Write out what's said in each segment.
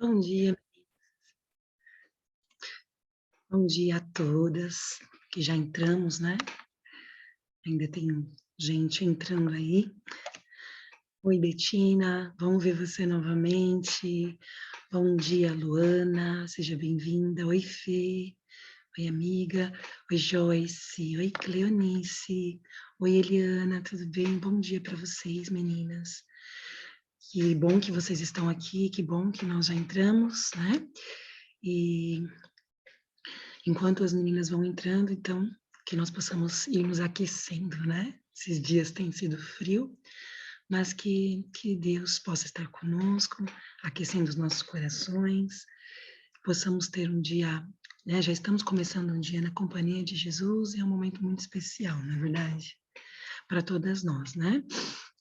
Bom dia, bom dia a todas que já entramos, né? Ainda tem gente entrando aí. Oi, Betina, vamos ver você novamente. Bom dia, Luana, seja bem-vinda. Oi, Fê. Oi, amiga. Oi, Joyce. Oi, Cleonice. Oi, Eliana, tudo bem? Bom dia para vocês, meninas. Que bom que vocês estão aqui, que bom que nós já entramos, né? E enquanto as meninas vão entrando, então, que nós possamos ir nos aquecendo, né? Esses dias têm sido frio, mas que Deus possa estar conosco, aquecendo os nossos corações, possamos ter um dia, né? Já estamos começando um dia na companhia de Jesus e é um momento muito especial, não é verdade? Para todas nós, né?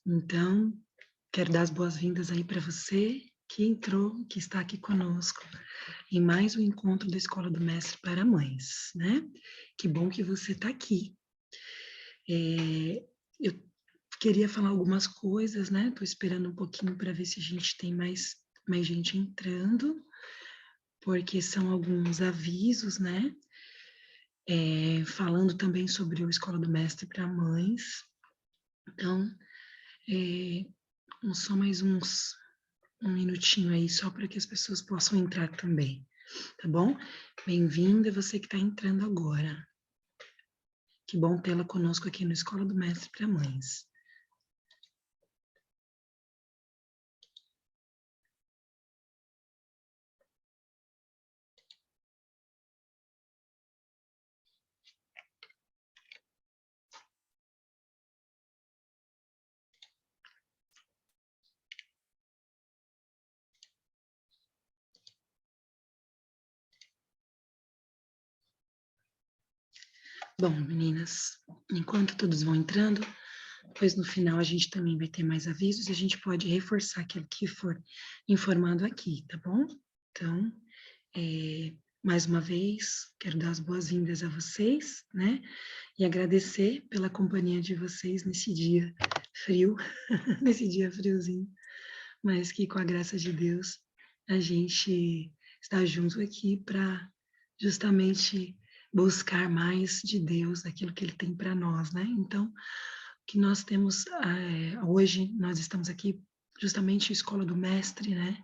Então, quero dar as boas-vindas aí para você que entrou, que está aqui conosco em mais um encontro da Escola do Mestre para Mães, né? Que bom que você está aqui. Eu queria falar algumas coisas, né? Estou esperando um pouquinho para ver se a gente tem mais gente entrando, porque são alguns avisos, né? Falando também sobre o Escola do Mestre para Mães. Então, só mais um minutinho aí, só para que as pessoas possam entrar também, tá bom? Bem-vinda você que está entrando agora. Que bom tê-la conosco aqui no Escola do Mestre para Mães. Bom, meninas, enquanto todos vão entrando, depois no final a gente também vai ter mais avisos e a gente pode reforçar aquilo que for informado aqui, tá bom? Então, mais uma vez, quero dar as boas-vindas a vocês, né? E agradecer pela companhia de vocês nesse dia frio, nesse dia friozinho, mas que com a graça de Deus a gente está junto aqui para justamente buscar mais de Deus, aquilo que Ele tem para nós, né? Então, que nós temos hoje, nós estamos aqui justamente a Escola do Mestre, né?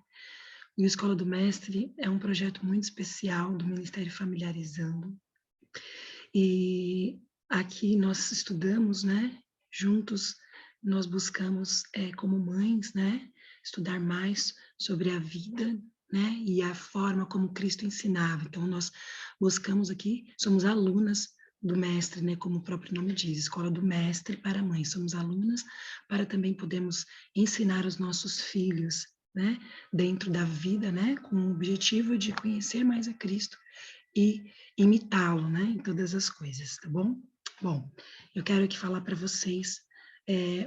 E a Escola do Mestre é um projeto muito especial do Ministério Familiarizando. E aqui nós estudamos, né? Juntos nós buscamos, como mães, né? Estudar mais sobre a vida, né? E a forma como Cristo ensinava. Então nós buscamos aqui, somos alunas do mestre, né, como o próprio nome diz, Escola do Mestre para Mães. Somos alunas para também podermos ensinar os nossos filhos, né, dentro da vida, né, com o objetivo de conhecer mais a Cristo e imitá-lo, né, em todas as coisas, tá bom? Bom, eu quero aqui falar para vocês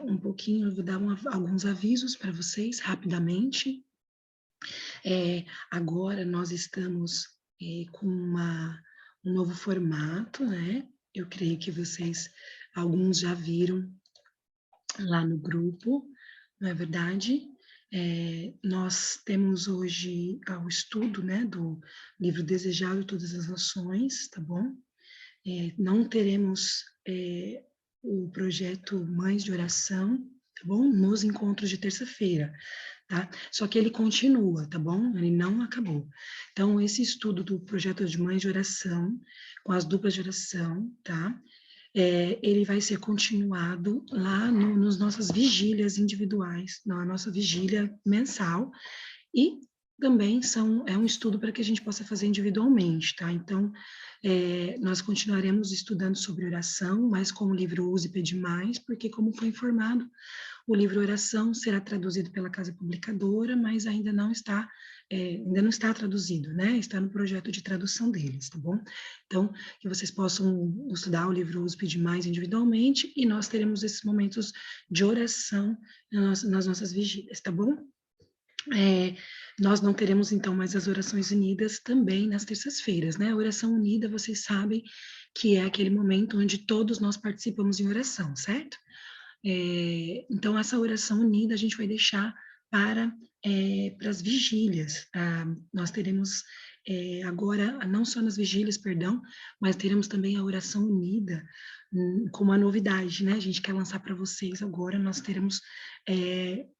um pouquinho, eu vou dar alguns avisos para vocês rapidamente. Agora nós estamos com um novo formato, né? Eu creio que vocês, alguns já viram lá no grupo, não é verdade? Nós temos hoje o estudo, né, do livro Desejado de Todas as Nações, tá bom? Não teremos o projeto Mães de Oração, tá bom? Nos encontros de terça-feira, tá? Só que ele continua, tá bom? Ele não acabou. Então, esse estudo do projeto de Mães de Oração, com as duplas de oração, tá? Ele vai ser continuado lá nos nossas vigílias individuais, na nossa vigília mensal, e também é um estudo para que a gente possa fazer individualmente, tá? Então, nós continuaremos estudando sobre oração, mas com o livro Use e Pede Mais, porque como foi informado, o livro Oração será traduzido pela Casa Publicadora, mas ainda não está traduzido, né? Está no projeto de tradução deles, tá bom? Então, que vocês possam estudar o livro Use e Pede Mais individualmente, e nós teremos esses momentos de oração nas nossas vigílias, tá bom? Nós não teremos, então, mais as orações unidas também nas terças-feiras, né? A oração unida, vocês sabem que é aquele momento onde todos nós participamos em oração, certo? Então, essa oração unida a gente vai deixar para as vigílias. Nós teremos agora, não só nas vigílias, perdão, mas teremos também a oração unida, com uma novidade, né? A gente quer lançar para vocês agora, nós teremos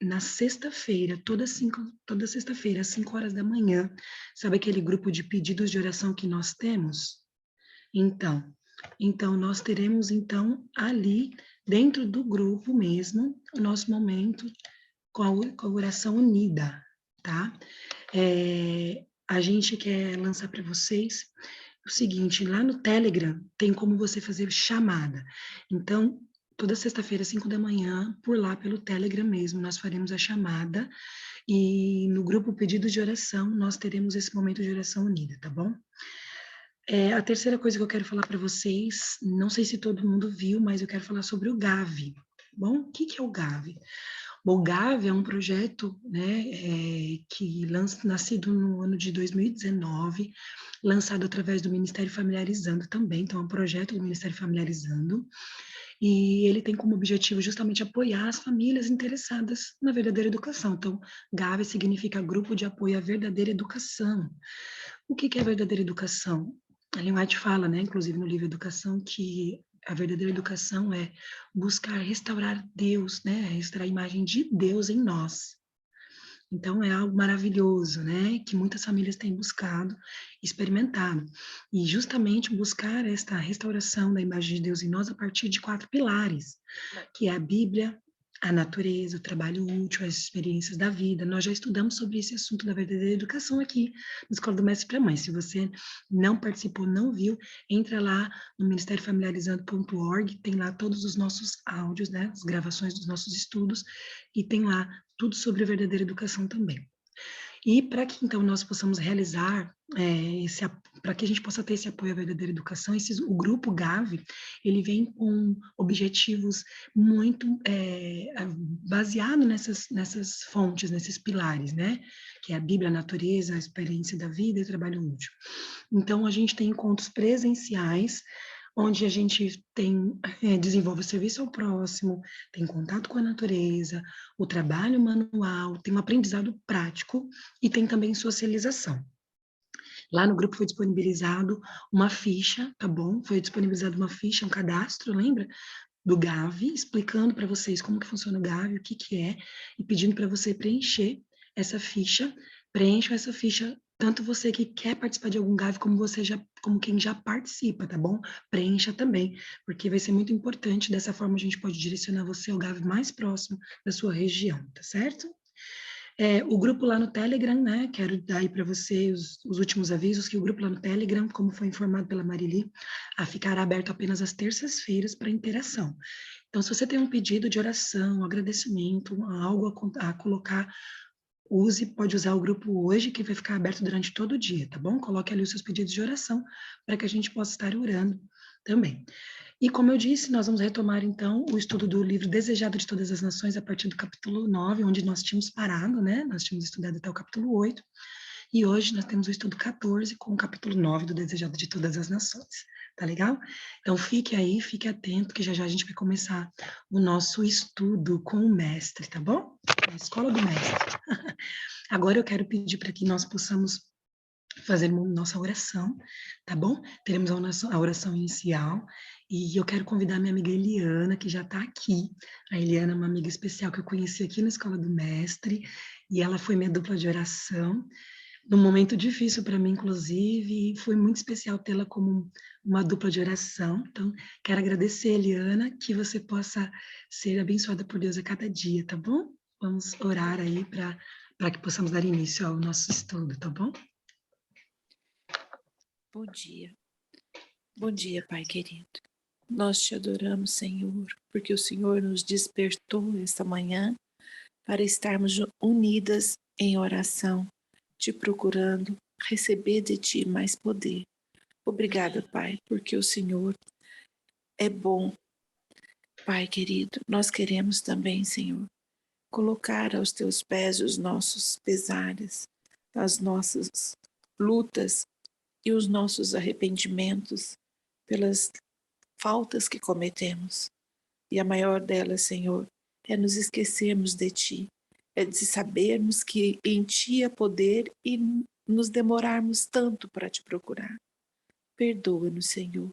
na sexta-feira, toda sexta-feira, às 5 horas da manhã, sabe aquele grupo de pedidos de oração que nós temos? Então, nós teremos, então, ali, dentro do grupo mesmo, o nosso momento com a oração unida, tá? A gente quer lançar para vocês o seguinte, lá no Telegram tem como você fazer chamada. Então, toda sexta-feira, 5 da manhã, por lá pelo Telegram mesmo, nós faremos a chamada e no grupo Pedidos de Oração, nós teremos esse momento de oração unida, tá bom? A terceira coisa que eu quero falar para vocês, não sei se todo mundo viu, mas eu quero falar sobre o GAV. Bom, o que é o GAV? O GAV é um projeto, né, nascido no ano de 2019, lançado através do Ministério Familiarizando também, então é um projeto do Ministério Familiarizando, e ele tem como objetivo justamente apoiar as famílias interessadas na verdadeira educação. Então, GAV significa Grupo de Apoio à Verdadeira Educação. O que é a verdadeira educação? A Ellen White fala, né, inclusive no livro Educação, que a verdadeira educação é buscar restaurar Deus, né, restaurar a imagem de Deus em nós. Então, é algo maravilhoso, né, que muitas famílias têm buscado, experimentado. E justamente buscar esta restauração da imagem de Deus em nós a partir de 4 pilares, que é a Bíblia, a natureza, o trabalho útil, as experiências da vida. Nós já estudamos sobre esse assunto da verdadeira educação aqui na Escola do Mestre para Mãe. Se você não participou, não viu, entra lá no ministeriofamiliarizando.org, tem lá todos os nossos áudios, né, as gravações dos nossos estudos, e tem lá tudo sobre a verdadeira educação também. E para que então nós possamos realizar para que a gente possa ter esse apoio à verdadeira educação, o grupo GAV, ele vem com objetivos muito baseados nessas fontes, nesses pilares, né? Que é a Bíblia, a natureza, a experiência da vida e o trabalho útil. Então, a gente tem encontros presenciais, onde a gente desenvolve o serviço ao próximo, tem contato com a natureza, o trabalho manual, tem um aprendizado prático e tem também socialização. Lá no grupo foi disponibilizado uma ficha, tá bom? Foi disponibilizado uma ficha, um cadastro, lembra? Do GAV, explicando para vocês como que funciona o GAV, o que que é, e pedindo para você preencher essa ficha. Preencha essa ficha, tanto você que quer participar de algum GAV, como quem já participa, tá bom? Preencha também, porque vai ser muito importante, dessa forma a gente pode direcionar você ao GAV mais próximo da sua região, tá certo? O grupo lá no Telegram, né? Quero dar aí para você os últimos avisos, que o grupo lá no Telegram, como foi informado pela Marili, ficará aberto apenas às terças-feiras para interação. Então, se você tem um pedido de oração, um agradecimento, algo a colocar, pode usar o grupo hoje, que vai ficar aberto durante todo o dia, tá bom? Coloque ali os seus pedidos de oração, para que a gente possa estar orando também. E como eu disse, nós vamos retomar então o estudo do livro Desejado de Todas as Nações a partir do capítulo 9, onde nós tínhamos parado, né? Nós tínhamos estudado até o capítulo 8, e hoje nós temos o estudo 14 com o capítulo 9 do Desejado de Todas as Nações. Tá legal? Então fique aí, fique atento, que já já a gente vai começar o nosso estudo com o mestre, tá bom? A escola do mestre. Agora eu quero pedir para que nós possamos fazer nossa oração, tá bom? Teremos a oração inicial e eu quero convidar minha amiga Eliana, que já está aqui. A Eliana é uma amiga especial que eu conheci aqui na Escola do Mestre e ela foi minha dupla de oração num momento difícil para mim, inclusive, e foi muito especial tê-la como uma dupla de oração. Então, quero agradecer, Eliana, que você possa ser abençoada por Deus a cada dia, tá bom? Vamos orar aí para que possamos dar início ao nosso estudo, tá bom? Bom dia. Bom dia, Pai querido. Nós te adoramos, Senhor, porque o Senhor nos despertou esta manhã para estarmos unidas em oração, te procurando receber de ti mais poder. Obrigada, Pai, porque o Senhor é bom. Pai querido, nós queremos também, Senhor, colocar aos teus pés os nossos pesares, as nossas lutas e os nossos arrependimentos pelas faltas que cometemos. E a maior delas, Senhor, é nos esquecermos de Ti é de sabermos que em Ti há poder e nos demorarmos tanto para Te procurar. Perdoa-nos, Senhor.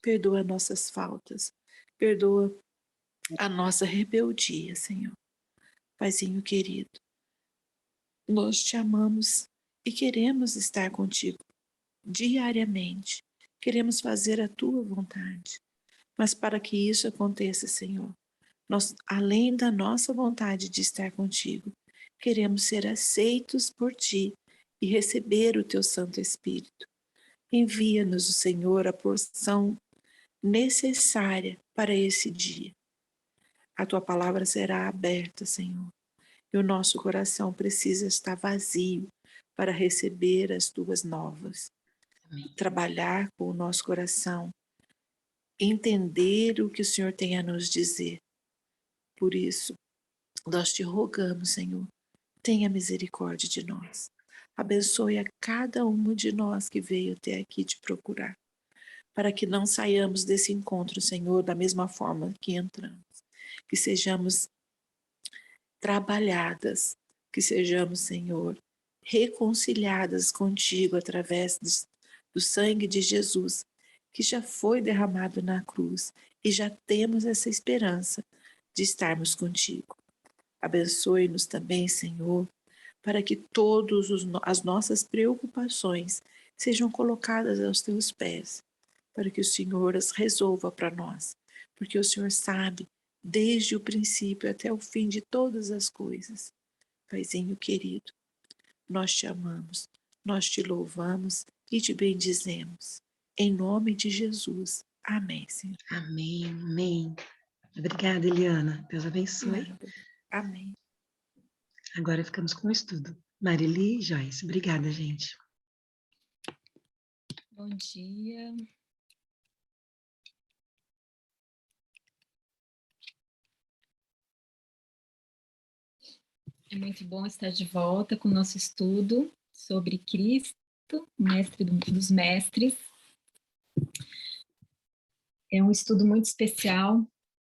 Perdoa nossas faltas. Perdoa a nossa rebeldia, Senhor. Paizinho querido, nós Te amamos e queremos estar contigo diariamente. Queremos fazer a Tua vontade. Mas para que isso aconteça, Senhor, nós, além da nossa vontade de estar contigo, queremos ser aceitos por Ti e receber o Teu Santo Espírito. Envia-nos, o Senhor, a porção necessária para esse dia. A Tua palavra será aberta, Senhor, e o nosso coração precisa estar vazio para receber as Tuas novas. Amém. Trabalhar com o nosso coração, entender o que o Senhor tem a nos dizer. Por isso, nós Te rogamos, Senhor, tenha misericórdia de nós. Abençoe a cada um de nós que veio até aqui te procurar, para que não saiamos desse encontro, Senhor, da mesma forma que entramos. Que sejamos trabalhadas, que sejamos, Senhor, reconciliadas contigo através do sangue de Jesus, que já foi derramado na cruz, e já temos essa esperança de estarmos contigo. Abençoe-nos também, Senhor, para que todas as nossas preocupações sejam colocadas aos teus pés, para que o Senhor as resolva para nós, porque o Senhor sabe desde o princípio até o fim de todas as coisas. Paizinho querido, nós te amamos, nós te louvamos e te bendizemos. Em nome de Jesus. Amém, Senhor. Amém, amém. Obrigada, Eliana. Deus abençoe. Nada. Amém. Agora ficamos com o estudo. Marili e Joyce. Obrigada, gente. Bom dia. É muito bom estar de volta com o nosso estudo sobre Cristo, mestre dos mestres. É um estudo muito especial.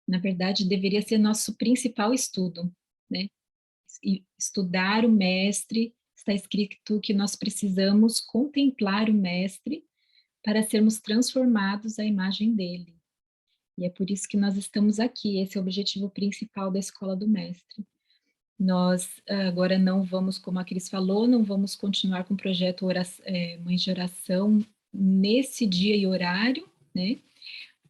Na verdade, deveria ser nosso principal estudo, né? E estudar o mestre, está escrito que nós precisamos contemplar o mestre para sermos transformados à imagem dele. E é por isso que nós estamos aqui, esse é o objetivo principal da Escola do Mestre. Nós agora não vamos, como a Cris falou, não vamos continuar com o projeto Mães de Oração nesse dia e horário, né?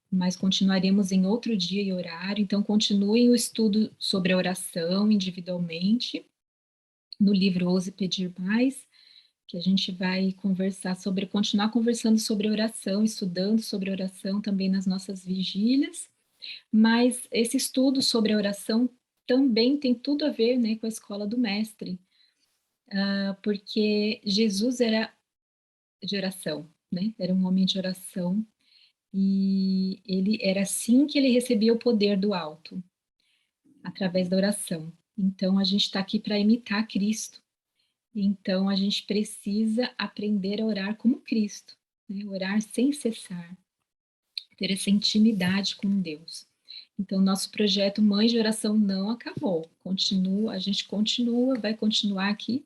Mas continuaremos em outro dia e horário. Então, continuem o estudo sobre a oração individualmente, no livro Ouse Pedir Mais, que a gente vai continuar conversando sobre oração, estudando sobre oração também nas nossas vigílias. Mas esse estudo sobre a oração também tem tudo a ver, né, com a escola do mestre, porque Jesus era de oração, né? Era um homem de oração e ele era assim que ele recebia o poder do alto, através da oração. Então a gente está aqui para imitar Cristo. Então a gente precisa aprender a orar como Cristo, né? Orar sem cessar, ter essa intimidade com Deus. Então, nosso projeto Mães de Oração não acabou. A gente vai continuar aqui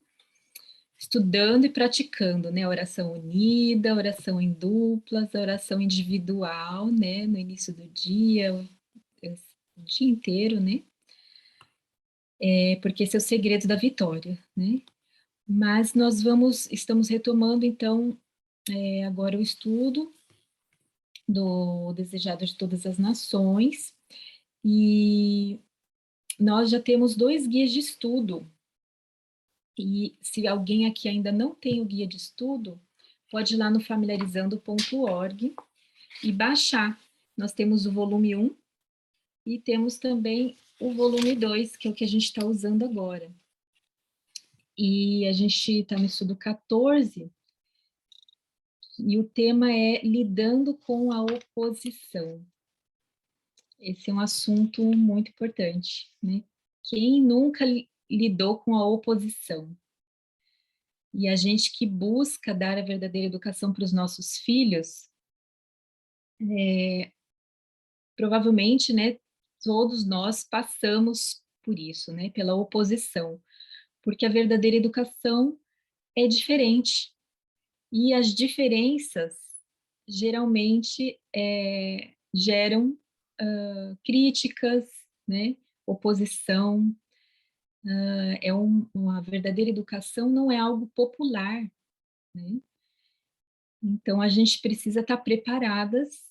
estudando e praticando, né? Oração unida, oração em duplas, oração individual, né? No início do dia, o dia inteiro, né? Porque esse é o segredo da vitória, né? Mas estamos retomando, então, agora o estudo do Desejado de Todas as Nações, e nós já temos 2 guias de estudo. E se alguém aqui ainda não tem o guia de estudo, pode ir lá no familiarizando.org e baixar. Nós temos o volume 1 e temos também o volume 2, que é o que a gente está usando agora. E a gente está no estudo 14, e o tema é lidando com a oposição. Esse é um assunto muito importante, né? Quem nunca lidou com a oposição? E a gente que busca dar a verdadeira educação para os nossos filhos, provavelmente, né, todos nós passamos por isso, né? Pela oposição, porque a verdadeira educação é diferente. E as diferenças geralmente geram críticas, né? Oposição. Uma verdadeira educação não é algo popular, né? Então a gente precisa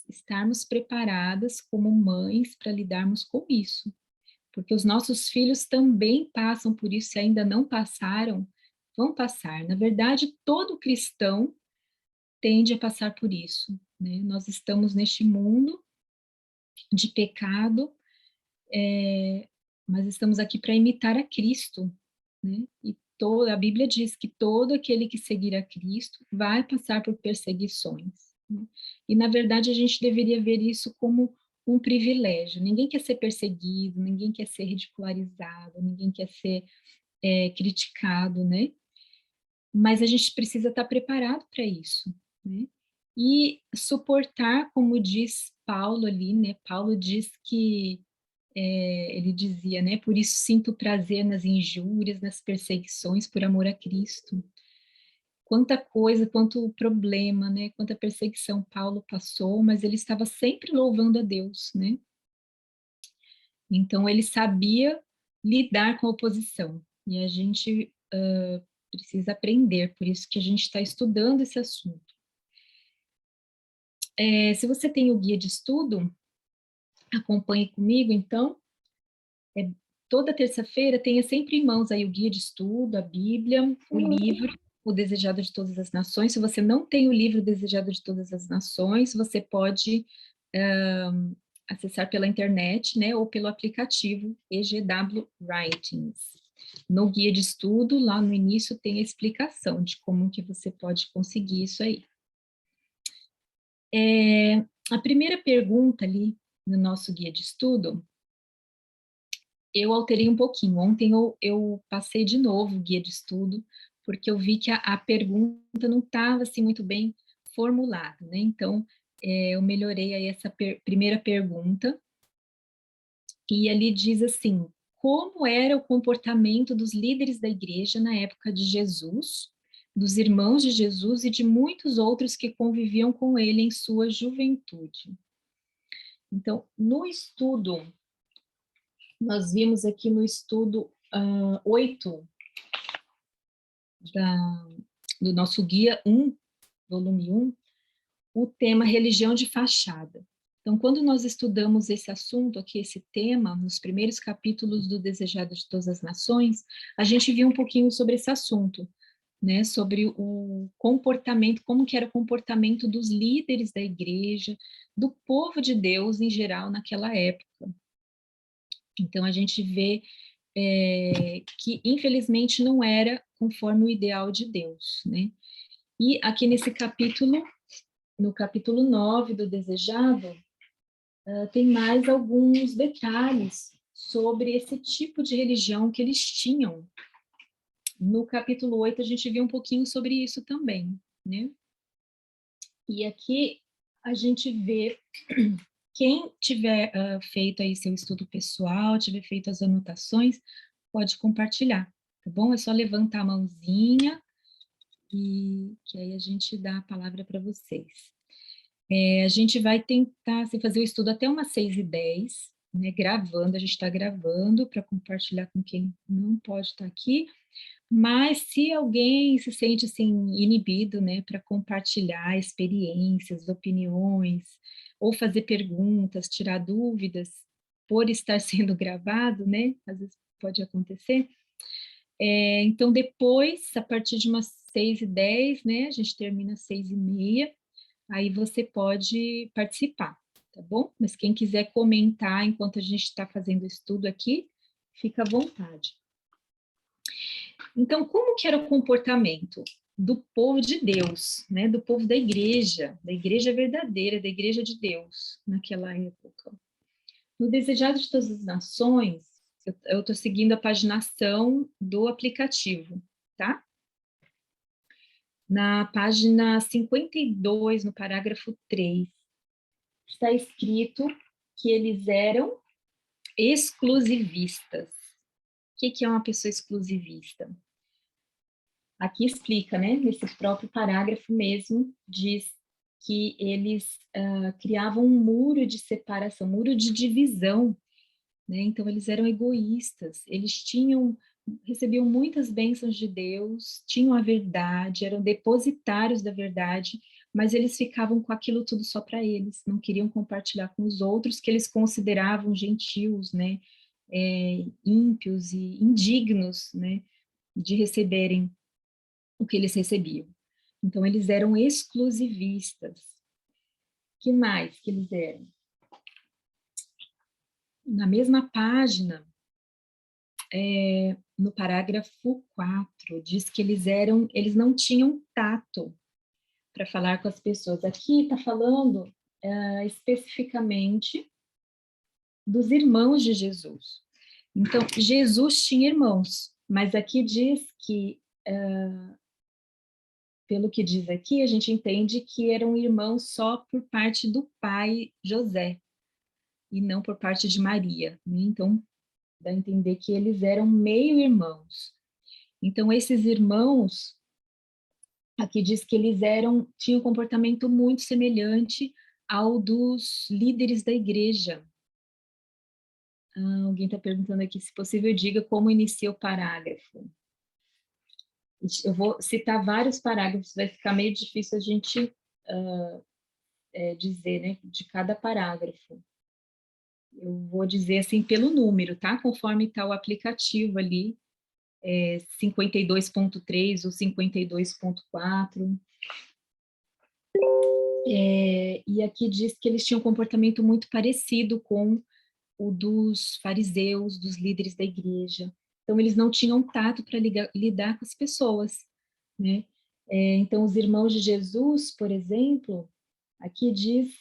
estarmos preparadas como mães para lidarmos com isso, porque os nossos filhos também passam por isso, se ainda não passaram, vão passar. Na verdade, todo cristão tende a passar por isso, né? Nós estamos neste mundo de pecado, mas estamos aqui para imitar a Cristo, né? E a Bíblia diz que todo aquele que seguir a Cristo vai passar por perseguições, né? E, na verdade, a gente deveria ver isso como um privilégio. Ninguém quer ser perseguido, ninguém quer ser ridicularizado, ninguém quer ser criticado, né? Mas a gente precisa estar preparado para isso, né? E suportar, como diz Paulo ali, né? Paulo diz que ele dizia, né? Por isso sinto prazer nas injúrias, nas perseguições, por amor a Cristo. Quanta coisa, quanto problema, né? Quanta perseguição Paulo passou, mas ele estava sempre louvando a Deus, né? Então ele sabia lidar com a oposição. E a gente precisa aprender, por isso que a gente está estudando esse assunto. Se você tem o guia de estudo, acompanhe comigo, então. Toda terça-feira tenha sempre em mãos aí o guia de estudo, a Bíblia, o livro, O Desejado de Todas as Nações. Se você não tem o livro Desejado de Todas as Nações, você pode acessar pela internet, né, ou pelo aplicativo EGW Writings. No guia de estudo, lá no início, tem a explicação de como que você pode conseguir isso aí. A primeira pergunta ali no nosso guia de estudo, eu alterei um pouquinho. Ontem eu passei de novo o guia de estudo, porque eu vi que a pergunta não estava assim muito bem formulada, né? Então, eu melhorei aí essa primeira pergunta, e ali diz assim: como era o comportamento dos líderes da igreja na época de Jesus, dos irmãos de Jesus e de muitos outros que conviviam com ele em sua juventude? Então, no estudo, nós vimos aqui no estudo 8 do nosso guia 1, volume 1, o tema religião de fachada. Então, quando nós estudamos esse assunto aqui, esse tema, nos primeiros capítulos do Desejado de Todas as Nações, a gente viu um pouquinho sobre esse assunto, né, sobre o comportamento, como que era o comportamento dos líderes da igreja, do povo de Deus em geral naquela época. Então, a gente vê que, infelizmente, não era conforme o ideal de Deus, né? E aqui nesse capítulo, no capítulo 9 do Desejado, tem mais alguns detalhes sobre esse tipo de religião que eles tinham. No capítulo 8, a gente viu um pouquinho sobre isso também, né? E aqui a gente vê, quem tiver feito aí seu estudo pessoal, tiver feito as anotações, pode compartilhar, tá bom? É só levantar a mãozinha e que aí a gente dá a palavra para vocês. A gente vai tentar assim, fazer o estudo até umas 6h10, né, gravando, a gente está gravando para compartilhar com quem não pode estar aqui, mas se alguém se sente assim, inibido, né, para compartilhar experiências, opiniões, ou fazer perguntas, tirar dúvidas, por estar sendo gravado, né, às vezes pode acontecer. Então, depois, a partir de umas 6h10, né, a gente termina às 6h30, aí você pode participar, tá bom? Mas quem quiser comentar enquanto a gente está fazendo o estudo aqui, fica à vontade. Então, como que era o comportamento do povo de Deus, né? Do povo da igreja verdadeira, da igreja de Deus, naquela época? No Desejado de Todas as Nações, eu estou seguindo a paginação do aplicativo, tá? Na página 52, no parágrafo 3, está escrito que eles eram exclusivistas. que é uma pessoa exclusivista? Aqui explica, né, nesse próprio parágrafo mesmo, diz que eles criavam um muro de separação, muro de divisão, né? Então eles eram egoístas, recebiam muitas bênçãos de Deus, tinham a verdade, eram depositários da verdade, mas eles ficavam com aquilo tudo só para eles, não queriam compartilhar com os outros, que eles consideravam gentios, né, ímpios e indignos, né, de receberem o que eles recebiam. Então eles eram exclusivistas. Que mais que eles eram? Na mesma página, no parágrafo 4, diz que eles não tinham tato para falar com as pessoas. Aqui está falando especificamente dos irmãos de Jesus. Então, Jesus tinha irmãos, mas aqui diz que, pelo que diz aqui, a gente entende que eram irmãos só por parte do pai José, e não por parte de Maria, né? Então, dá a entender que eles eram meio-irmãos. Então, esses irmãos, aqui diz que eles tinham um comportamento muito semelhante ao dos líderes da igreja. Alguém está perguntando aqui, se possível, diga como inicia o parágrafo. Eu vou citar vários parágrafos, vai ficar meio difícil a gente dizer, né, de cada parágrafo. Eu vou dizer assim pelo número, tá? Conforme está o aplicativo ali, 52.3 ou 52.4. E aqui diz que eles tinham um comportamento muito parecido com o dos fariseus, dos líderes da igreja. Então, eles não tinham tato para lidar com as pessoas, né? Então, os irmãos de Jesus, por exemplo, aqui diz,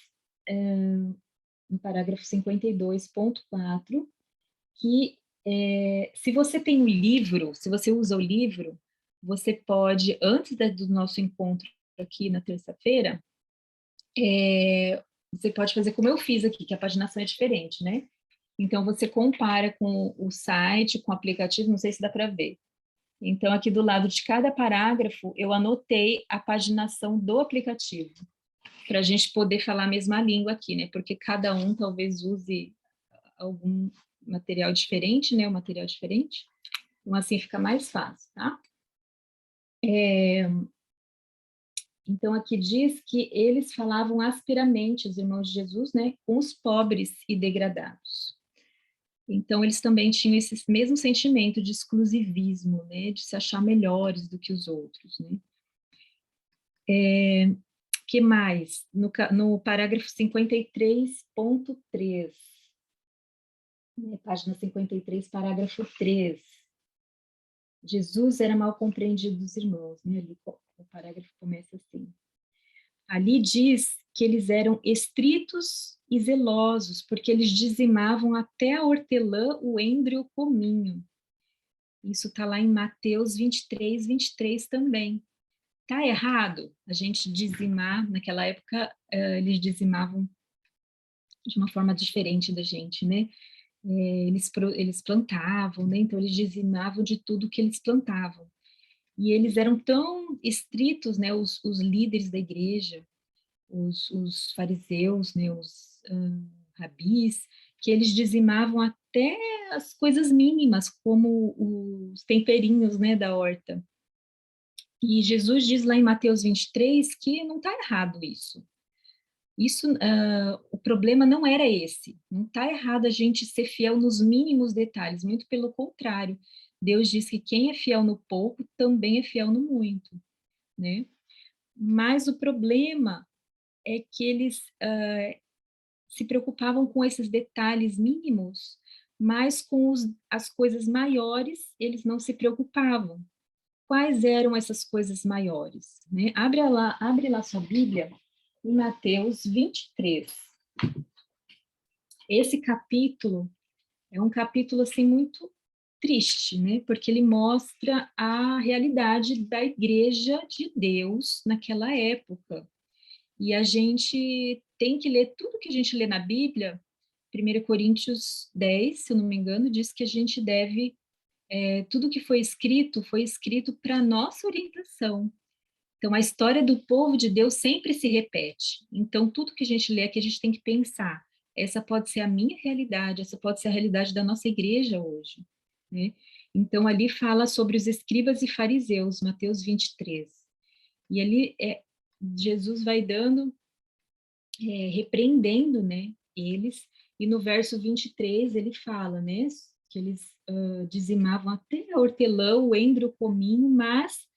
no parágrafo 52.4, que se você tem um livro, se você usa o livro, você pode, antes do nosso encontro aqui na terça-feira, você pode fazer como eu fiz aqui, que a paginação é diferente, né? Então, você compara com o site, com o aplicativo, não sei se dá para ver. Então, aqui do lado de cada parágrafo, eu anotei a paginação do aplicativo, para a gente poder falar a mesma língua aqui, né? Porque cada um talvez use algum material diferente, né? Um material diferente. Então, assim fica mais fácil, tá? Então, aqui diz que eles falavam asperamente, os irmãos de Jesus, né? Com os pobres e degradados. Então, eles também tinham esse mesmo sentimento de exclusivismo, né? De se achar melhores do que os outros, né? Que mais? No parágrafo 53.3, página 53, parágrafo 3. Jesus era mal compreendido dos irmãos, né? Ali, o parágrafo começa assim. Ali diz que eles eram estritos e zelosos, porque eles dizimavam até a hortelã, o endro e o cominho. Isso está lá em Mateus 23 também. Está errado a gente dizimar, naquela época eles dizimavam de uma forma diferente da gente, né? Eles plantavam, né? Então eles dizimavam de tudo que eles plantavam. E eles eram tão estritos, né? Os líderes da igreja, os fariseus, né? Os rabis, que eles dizimavam até as coisas mínimas, como os temperinhos, né? Da horta. E Jesus diz lá em Mateus 23 que não está errado isso. O problema não era esse. Não está errado a gente ser fiel nos mínimos detalhes, muito pelo contrário. Deus diz que quem é fiel no pouco também é fiel no muito, né? Mas o problema é que eles se preocupavam com esses detalhes mínimos, mas com as coisas maiores eles não se preocupavam. Quais eram essas coisas maiores, né? Abre lá sua Bíblia em Mateus 23. Esse capítulo é um capítulo assim muito triste, né? Porque ele mostra a realidade da igreja de Deus naquela época. E a gente tem que ler tudo que a gente lê na Bíblia. 1 Coríntios 10, se eu não me engano, diz que a gente deve tudo que foi escrito para nossa orientação. Então, a história do povo de Deus sempre se repete. Então, tudo que a gente lê aqui, a gente tem que pensar, essa pode ser a minha realidade, essa pode ser a realidade da nossa igreja hoje, né? Então, ali fala sobre os escribas e fariseus, Mateus 23. E ali Jesus vai dando, repreendendo, né, eles, e no verso 23 ele fala, né, que eles dizimavam até a hortelã, o endro, o cominho, mas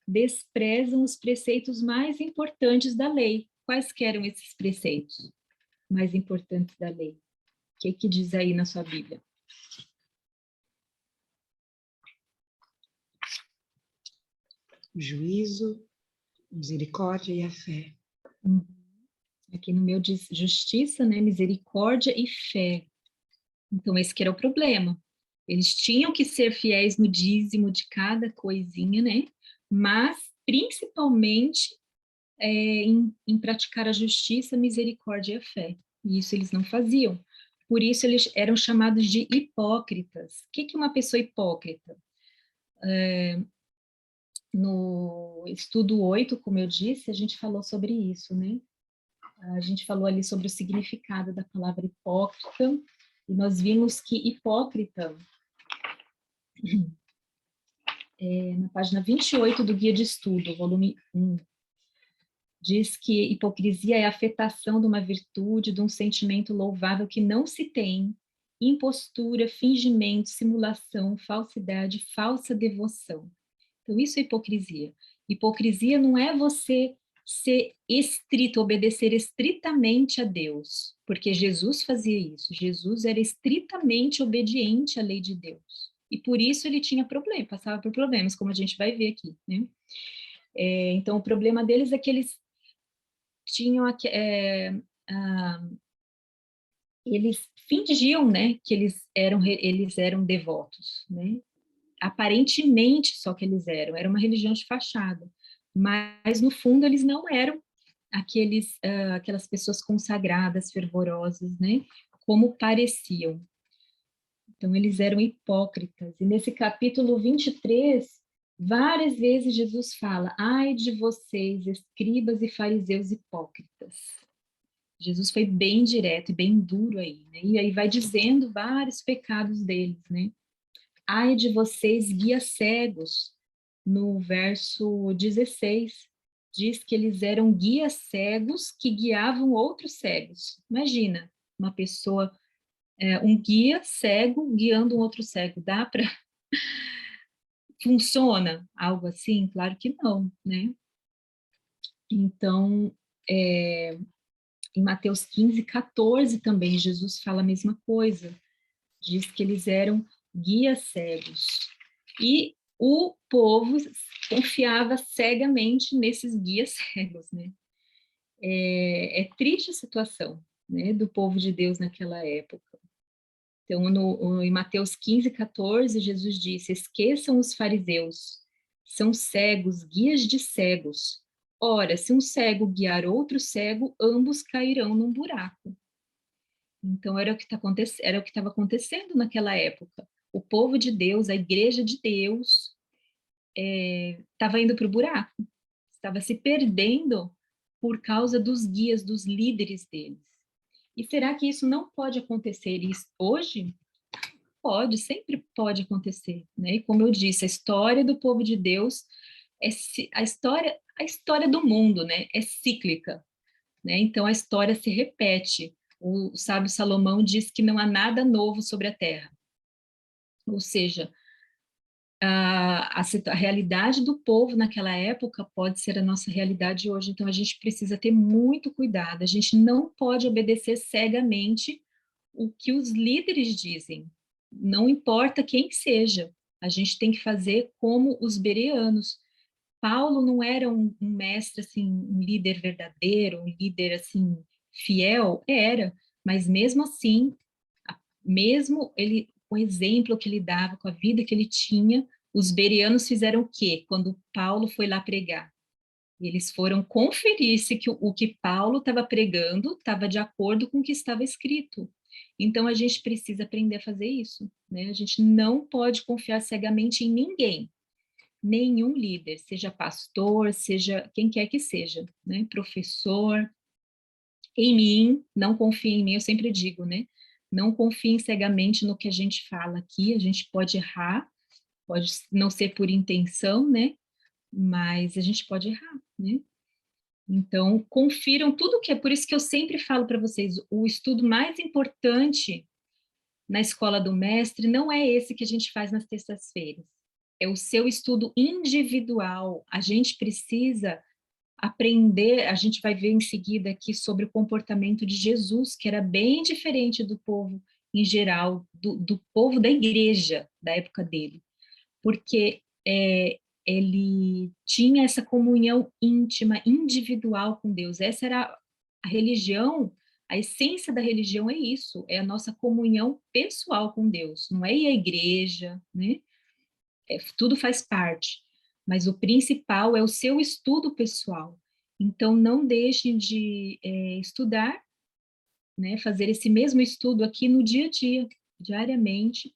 desprezam os preceitos mais importantes da lei. Quais que eram esses preceitos mais importantes da lei? O que diz aí na sua Bíblia? O juízo, misericórdia e a fé. Aqui no meu diz justiça, né, misericórdia e fé. Então, esse que era o problema. Eles tinham que ser fiéis no dízimo de cada coisinha, né? Mas, principalmente, em praticar a justiça, a misericórdia e a fé. E isso eles não faziam. Por isso, eles eram chamados de hipócritas. O que é uma pessoa hipócrita? No estudo 8, como eu disse, a gente falou sobre isso, né? A gente falou ali sobre o significado da palavra hipócrita, e nós vimos que hipócrita, na página 28 do Guia de Estudo, volume 1, diz que hipocrisia é a afetação de uma virtude, de um sentimento louvável que não se tem, impostura, fingimento, simulação, falsidade, falsa devoção. Então, isso é hipocrisia. Hipocrisia não é você ser estrito, obedecer estritamente a Deus, porque Jesus fazia isso. Jesus era estritamente obediente à lei de Deus. E por isso ele tinha problema, passava por problemas, como a gente vai ver aqui, né? Então, o problema deles é que eles tinham eles fingiam, né, que eles eram devotos, né? Aparentemente só que eles eram, era uma religião de fachada, mas no fundo eles não eram aquelas pessoas consagradas, fervorosas, né, como pareciam. Então eles eram hipócritas, e nesse capítulo 23, várias vezes Jesus fala, ai de vocês, escribas e fariseus hipócritas. Jesus foi bem direto e bem duro aí, né, e aí vai dizendo vários pecados deles, né. Ai de vocês, guias cegos, no verso 16, diz que eles eram guias cegos que guiavam outros cegos. Imagina, uma pessoa, um guia cego guiando um outro cego, dá para... Funciona algo assim? Claro que não, né? Então, em Mateus 15, 14 também, Jesus fala a mesma coisa, diz que eles eram guias cegos. E o povo confiava cegamente nesses guias cegos, né? É triste a situação, né, do povo de Deus naquela época. Então, em Mateus 15, 14, Jesus disse, esqueçam os fariseus, são cegos, guias de cegos. Ora, se um cego guiar outro cego, ambos cairão num buraco. Então, era o que estava acontecendo naquela época. O povo de Deus, a igreja de Deus, estava indo para o buraco, estava se perdendo por causa dos guias, dos líderes deles. E será que isso não pode acontecer hoje? Pode, sempre pode acontecer, né? E como eu disse, a história do povo de Deus a história do mundo, né? É cíclica, né? Então a história se repete. O sábio Salomão diz que não há nada novo sobre a terra. Ou seja, a realidade do povo naquela época pode ser a nossa realidade hoje, então a gente precisa ter muito cuidado, a gente não pode obedecer cegamente o que os líderes dizem, não importa quem seja, a gente tem que fazer como os bereanos. Paulo não era um mestre, assim, um líder verdadeiro, um líder, assim, fiel, mas mesmo assim, mesmo ele, com o exemplo que ele dava, com a vida que ele tinha, os bereanos fizeram o quê? Quando Paulo foi lá pregar. Eles foram conferir se o que Paulo estava pregando estava de acordo com o que estava escrito. Então, a gente precisa aprender a fazer isso, né? A gente não pode confiar cegamente em ninguém, nenhum líder, seja pastor, seja quem quer que seja, né? Professor, em mim, não confie em mim, eu sempre digo, né? Não confiem cegamente no que a gente fala aqui, a gente pode errar, pode não ser por intenção, né? Mas a gente pode errar, né? Então, confiram tudo que é, por isso que eu sempre falo para vocês, o estudo mais importante na escola do mestre não é esse que a gente faz nas terças-feiras, é o seu estudo individual, a gente precisa aprender, a gente vai ver em seguida aqui sobre o comportamento de Jesus, que era bem diferente do povo em geral, do povo da igreja da época dele, porque ele tinha essa comunhão íntima, individual com Deus. Essa era a religião, a essência da religião é isso, é a nossa comunhão pessoal com Deus, não é ir à igreja, né? Tudo faz parte, mas o principal é o seu estudo pessoal. Então, não deixem de estudar, né? Fazer esse mesmo estudo aqui no dia a dia, diariamente,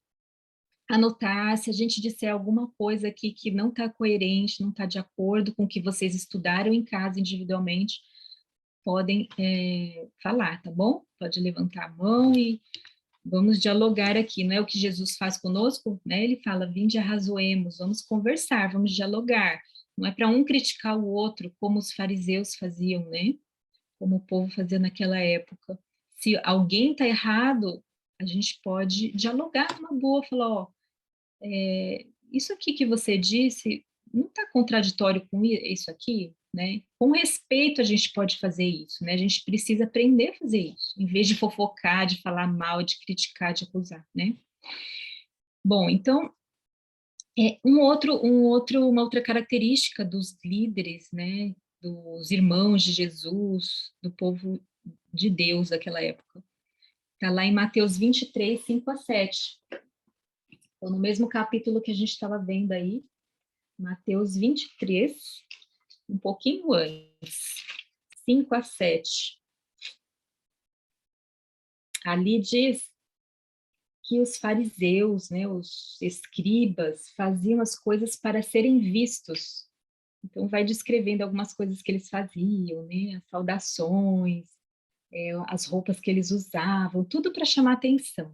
anotar, se a gente disser alguma coisa aqui que não está coerente, não está de acordo com o que vocês estudaram em casa individualmente, podem falar, tá bom? Pode levantar a mão e vamos dialogar aqui, não é o que Jesus faz conosco, né? Ele fala, vinde arrazoemos, vamos conversar, vamos dialogar. Não é para um criticar o outro, como os fariseus faziam, né? Como o povo fazia naquela época. Se alguém está errado, a gente pode dialogar numa boa, falar, ó, isso aqui que você disse não está contraditório com isso aqui, né? Com respeito a gente pode fazer isso, né? A gente precisa aprender a fazer isso, em vez de fofocar, de falar mal, de criticar, de acusar, né? Bom, então uma outra característica dos líderes, né? Dos irmãos de Jesus, do povo de Deus daquela época. Está lá em Mateus 23, 5 a 7. Então, no mesmo capítulo que a gente estava vendo aí, Mateus 23, um pouquinho antes, 5 a 7. Ali diz que os fariseus, né, os escribas, faziam as coisas para serem vistos. Então, vai descrevendo algumas coisas que eles faziam, né, as saudações, as roupas que eles usavam, tudo para chamar atenção.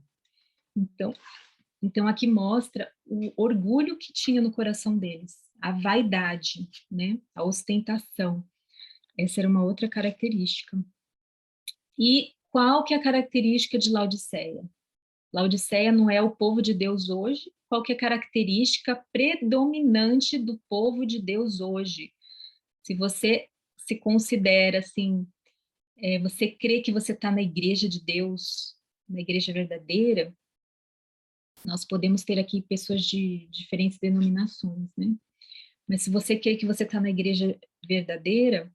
Então, aqui mostra o orgulho que tinha no coração deles, a vaidade, né, a ostentação. Essa era uma outra característica. E qual que é a característica de Laodiceia? Laodiceia não é o povo de Deus hoje? Qual que é a característica predominante do povo de Deus hoje? Se você se considera assim, você crê que você está na igreja de Deus, na igreja verdadeira, nós podemos ter aqui pessoas de diferentes denominações, né? Mas se você crê que você está na igreja verdadeira,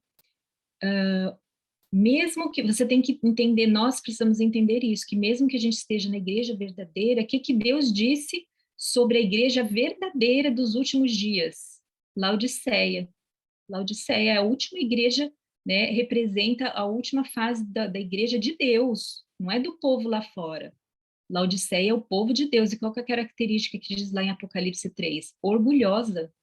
mesmo que você tem que entender, nós precisamos entender isso, que mesmo que a gente esteja na igreja verdadeira, o que Deus disse sobre a igreja verdadeira dos últimos dias? Laodiceia. Laodiceia é a última igreja, né, representa a última fase da igreja de Deus, não é do povo lá fora. Laodiceia é o povo de Deus, e qual que é a característica que diz lá em Apocalipse 3? Orgulhosa.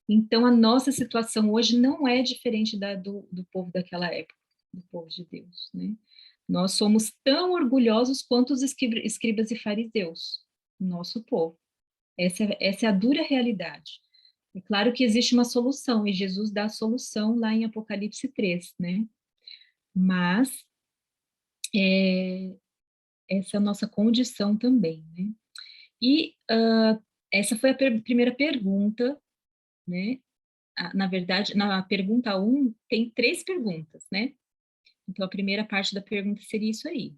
Então, a nossa situação hoje não é diferente do povo daquela época, do povo de Deus, né? Nós somos tão orgulhosos quanto os escribas e fariseus, nosso povo. Essa é a dura realidade. É claro que existe uma solução, e Jesus dá a solução lá em Apocalipse 3, né? Mas essa é a nossa condição também, né? E essa foi a primeira pergunta, né? Na verdade, na pergunta 1, tem 3 perguntas, né? Então, a primeira parte da pergunta seria isso aí.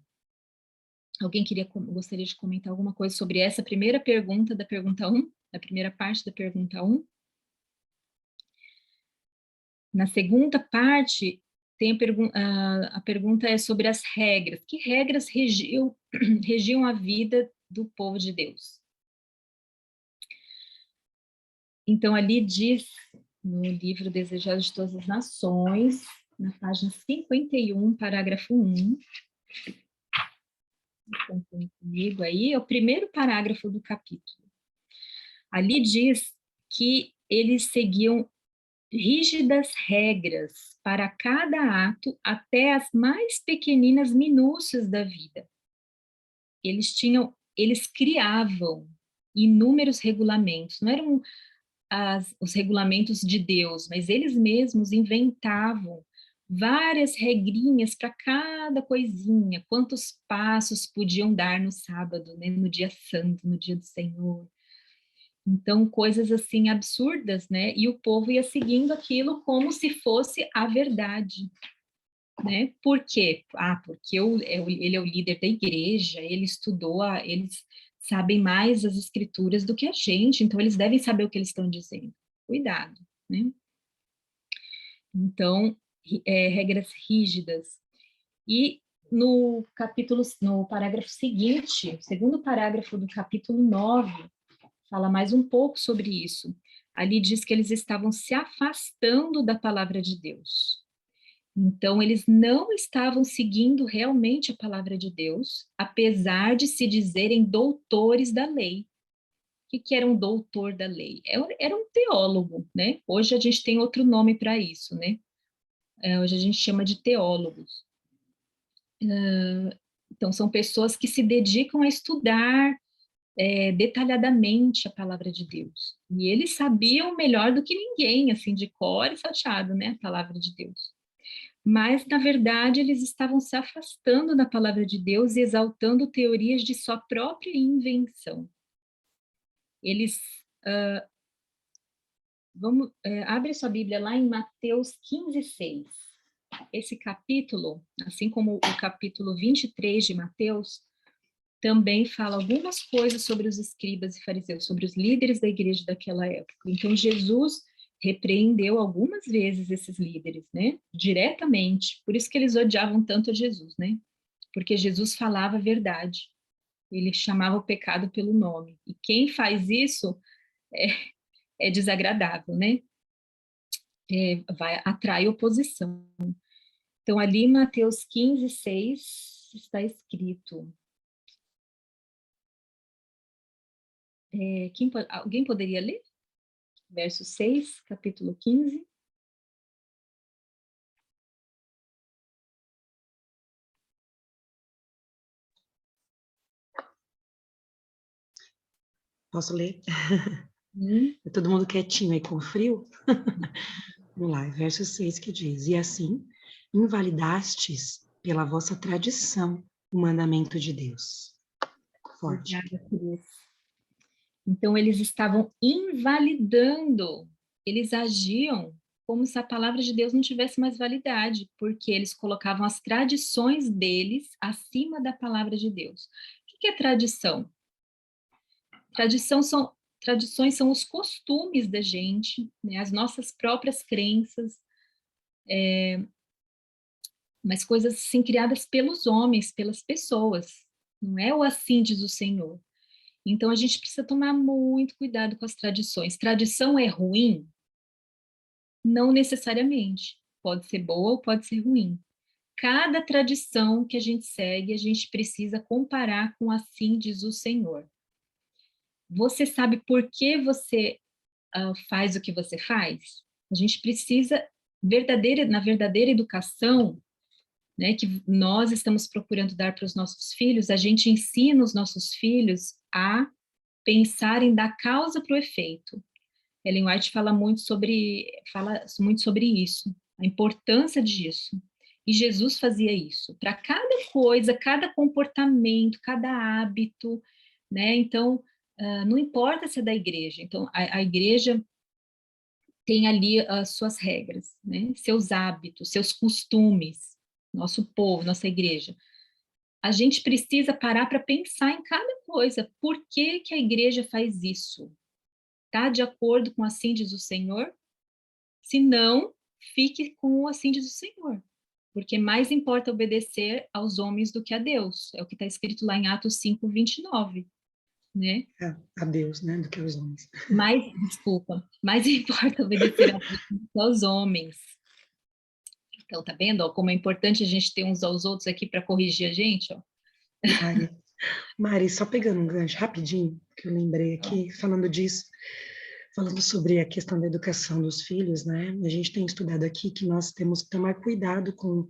Alguém gostaria de comentar alguma coisa sobre essa primeira pergunta da pergunta 1? Da primeira parte da pergunta 1? Na segunda parte, tem a pergunta é sobre as regras. Que regras regiam a vida do povo de Deus? Então, ali diz, no livro Desejados de Todas as Nações, na página 51, parágrafo 1, acompanhe comigo aí, é o primeiro parágrafo do capítulo. Ali diz que eles seguiam rígidas regras para cada ato, até as mais pequeninas minúcias da vida. Eles criavam inúmeros regulamentos, não eram os regulamentos de Deus, mas eles mesmos inventavam várias regrinhas para cada coisinha, quantos passos podiam dar no sábado, né, no dia santo, no dia do Senhor. Então, coisas assim absurdas, né? E o povo ia seguindo aquilo como se fosse a verdade, né? Por quê? Porque ele é o líder da igreja, ele estudou, eles sabem mais as escrituras do que a gente, então eles devem saber o que eles estão dizendo. Cuidado, né? Então, regras rígidas. E no parágrafo seguinte, segundo parágrafo do capítulo 9, fala mais um pouco sobre isso. Ali diz que eles estavam se afastando da palavra de Deus. Então, eles não estavam seguindo realmente a palavra de Deus, apesar de se dizerem doutores da lei. O que era um doutor da lei? Era um teólogo, né? Hoje a gente tem outro nome para isso, né? Hoje a gente chama de teólogos. Então, são pessoas que se dedicam a estudar detalhadamente a palavra de Deus. E eles sabiam melhor do que ninguém, assim, de cor e salteado, né? A palavra de Deus. Mas, na verdade, eles estavam se afastando da palavra de Deus e exaltando teorias de sua própria invenção. Eles... abre sua Bíblia lá em Mateus 15:6. Esse capítulo, assim como o capítulo 23 de Mateus, também fala algumas coisas sobre os escribas e fariseus, sobre os líderes da igreja daquela época. Então, Jesus repreendeu algumas vezes esses líderes, né? Diretamente. Por isso que eles odiavam tanto a Jesus, né? Porque Jesus falava a verdade. Ele chamava o pecado pelo nome. E quem faz isso é desagradável, né? Atrai oposição. Então, ali em Mateus 15:6 está escrito... alguém poderia ler? Verso 6, capítulo 15. Posso ler? Todo mundo quietinho aí com frio? Vamos lá, verso 6 que diz: E assim, invalidastes pela vossa tradição o mandamento de Deus. Forte. Obrigada, Cris. Então, eles estavam invalidando, eles agiam como se a palavra de Deus não tivesse mais validade, porque eles colocavam as tradições deles acima da palavra de Deus. O que é tradição? Tradições são os costumes da gente, né, as nossas próprias crenças, mas coisas assim criadas pelos homens, pelas pessoas. Não é o assim diz o Senhor. Então, a gente precisa tomar muito cuidado com as tradições. Tradição é ruim? Não necessariamente. Pode ser boa ou pode ser ruim. Cada tradição que a gente segue, a gente precisa comparar com assim diz o Senhor. Você sabe por que você faz o que você faz? A gente precisa, na verdadeira educação, né, que nós estamos procurando dar para os nossos filhos, a gente ensina os nossos filhos a pensarem da causa para o efeito. Ellen White fala muito sobre isso, a importância disso. E Jesus fazia isso para cada coisa, cada comportamento, cada hábito, né? Então, não importa se é da igreja. Então, a igreja tem ali as suas regras, né? Seus hábitos, seus costumes, nosso povo, nossa igreja. A gente precisa parar para pensar em cada coisa. Por que que a igreja faz isso? Está de acordo com assim diz o Senhor? Se não, fique com o assim diz o Senhor. Porque mais importa obedecer aos homens do que a Deus. É o que está escrito lá em Atos 5:29, né? A Deus, né, do que aos homens. Mais importa obedecer a Deus do que aos homens. Então, tá vendo, ó, como é importante a gente ter uns aos outros aqui para corrigir a gente, ó. Mari, Mari, só pegando um gancho rapidinho, que eu lembrei aqui, falando disso, falando sobre a questão da educação dos filhos, né? A gente tem estudado aqui que nós temos que tomar cuidado com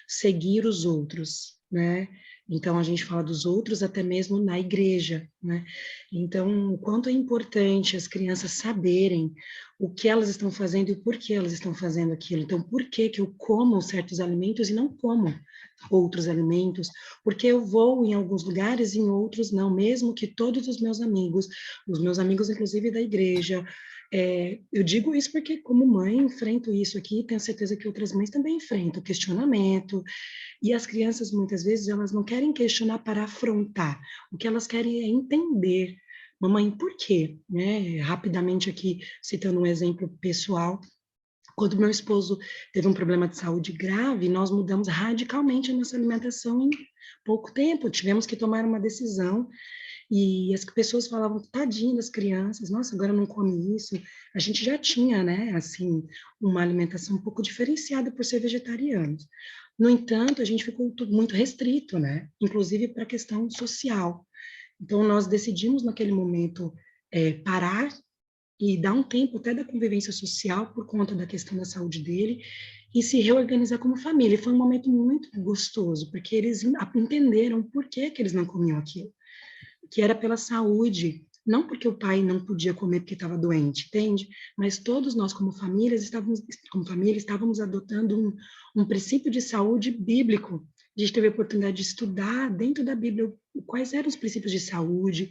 seguir os outros, né? Então, a gente fala dos outros até mesmo na igreja, né? Então, o quanto é importante as crianças saberem o que elas estão fazendo e por que elas estão fazendo aquilo. Então, por que que eu como certos alimentos e não como outros alimentos? Porque eu vou em alguns lugares e em outros não, mesmo que todos os meus amigos inclusive da igreja, eu digo isso porque, como mãe, enfrento isso aqui, e tenho certeza que outras mães também enfrentam questionamento, e as crianças, muitas vezes, elas não querem questionar para afrontar, o que elas querem é entender. Mamãe, por quê? Né? Rapidamente aqui, citando um exemplo pessoal, quando meu esposo teve um problema de saúde grave, nós mudamos radicalmente a nossa alimentação em pouco tempo, tivemos que tomar uma decisão e as pessoas falavam, tadinho das crianças, nossa, agora não come isso. A gente já tinha, né, assim, uma alimentação um pouco diferenciada por ser vegetarianos. No entanto, a gente ficou muito restrito, né, inclusive para a questão social. Então, nós decidimos naquele momento parar e dar um tempo até da convivência social por conta da questão da saúde dele e se reorganizar como família. E foi um momento muito gostoso, porque eles entenderam por que que eles não comiam aquilo, que era pela saúde, não porque o pai não podia comer porque estava doente, entende? Mas todos nós, como família, estávamos adotando um princípio de saúde bíblico. A gente teve a oportunidade de estudar dentro da Bíblia quais eram os princípios de saúde.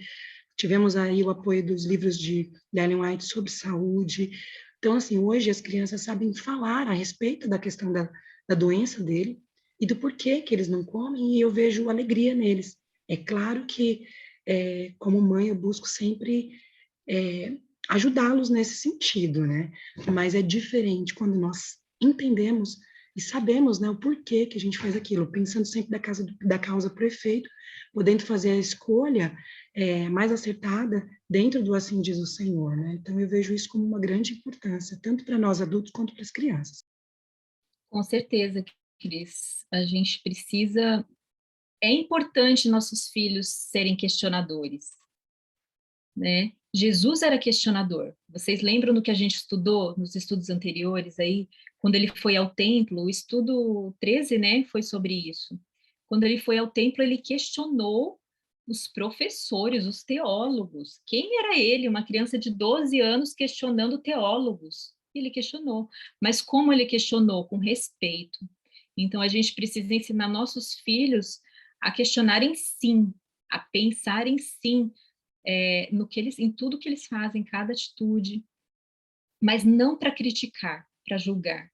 Tivemos aí o apoio dos livros de Ellen White sobre saúde. Então, assim, hoje as crianças sabem falar a respeito da questão da doença dele e do porquê que eles não comem, e eu vejo alegria neles. É claro que como mãe, eu busco sempre ajudá-los nesse sentido, né? Mas é diferente quando nós entendemos e sabemos, né, o porquê que a gente faz aquilo, pensando sempre da causa para o efeito, podendo fazer a escolha mais acertada dentro do assim diz o Senhor, né? Então, eu vejo isso como uma grande importância, tanto para nós adultos quanto para as crianças. Com certeza, Cris. A gente precisa. É importante nossos filhos serem questionadores, né? Jesus era questionador. Vocês lembram do que a gente estudou nos estudos anteriores aí? Quando ele foi ao templo, o estudo 13, né, foi sobre isso. Quando ele foi ao templo, ele questionou os professores, os teólogos. Quem era ele, uma criança de 12 anos, questionando teólogos? Ele questionou. Mas como ele questionou? Com respeito. Então, a gente precisa ensinar nossos filhos a questionarem sim, a pensarem sim, no que eles, em tudo que eles fazem, cada atitude, mas não para criticar, para julgar,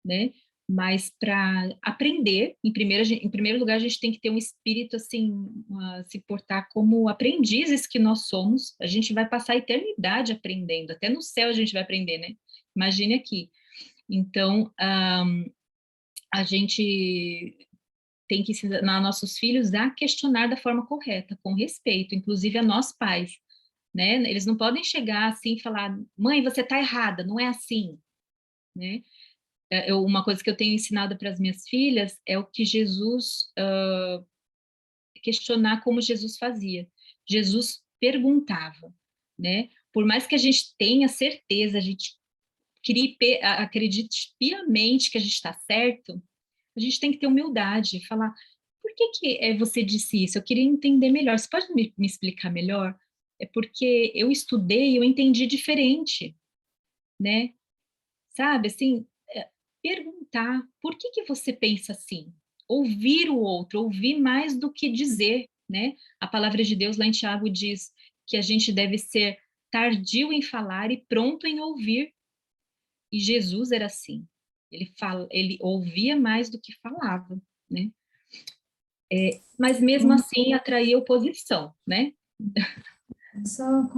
né? Mas para aprender. Em primeiro lugar, a gente tem que ter um espírito assim, se portar como aprendizes que nós somos. A gente vai passar a eternidade aprendendo, até no céu a gente vai aprender, né? Imagine aqui. Então, a gente tem que ensinar nossos filhos a questionar da forma correta, com respeito, inclusive a nós pais, né? Eles não podem chegar assim e falar, mãe, você está errada, não é assim, né? Uma coisa que eu tenho ensinado para as minhas filhas é o que Jesus, questionar como Jesus fazia. Jesus perguntava, né? Por mais que a gente tenha certeza, a gente acredite piamente que a gente está certo, a gente tem que ter humildade e falar, por que você disse isso? Eu queria entender melhor. Você pode me explicar melhor? É porque eu estudei e eu entendi diferente, né? Sabe, assim, perguntar, por que você pensa assim? Ouvir o outro, ouvir mais do que dizer, né? A palavra de Deus lá em Tiago diz que a gente deve ser tardio em falar e pronto em ouvir. E Jesus era assim. Ele ouvia mais do que falava, né? Mas mesmo assim atraía oposição, né? Só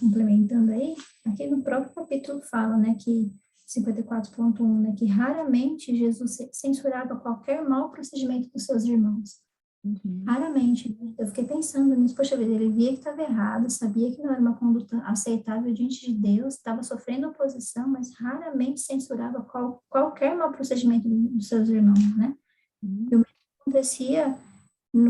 complementando aí, aqui no próprio capítulo fala, né, que 54.1, né, que raramente Jesus censurava qualquer mau procedimento dos seus irmãos. Uhum. Raramente, né? Eu fiquei pensando nisso, poxa vida, ele via que estava errado, sabia que não era uma conduta aceitável diante de Deus, estava sofrendo oposição, mas raramente censurava qualquer mau procedimento dos seus irmãos, né? E o mesmo acontecia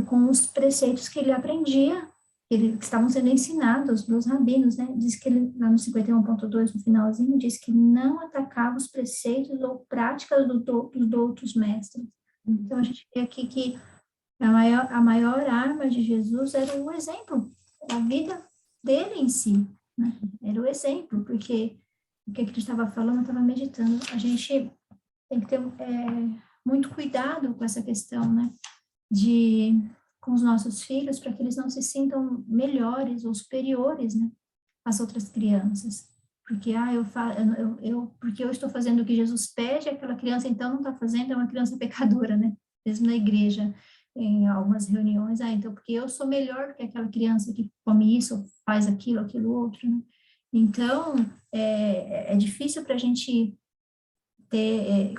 com os preceitos que ele aprendia, que estavam sendo ensinados dos rabinos, né? Diz que ele, lá no 51.2, no finalzinho, diz que não atacava os preceitos ou práticas dos outros mestres. Então, a gente vê aqui que a maior arma de Jesus era o exemplo, a vida dele em si, né? Era o exemplo, porque o que ele estava falando, eu estava meditando, a gente tem que ter muito cuidado com essa questão, né? Com os nossos filhos, para que eles não se sintam melhores ou superiores, né, às outras crianças. Porque, porque eu estou fazendo o que Jesus pede, aquela criança então não está fazendo, é uma criança pecadora, né? Mesmo na igreja, em algumas reuniões, então porque eu sou melhor que aquela criança que come isso, faz aquilo, aquilo outro, né? Então, é difícil para a gente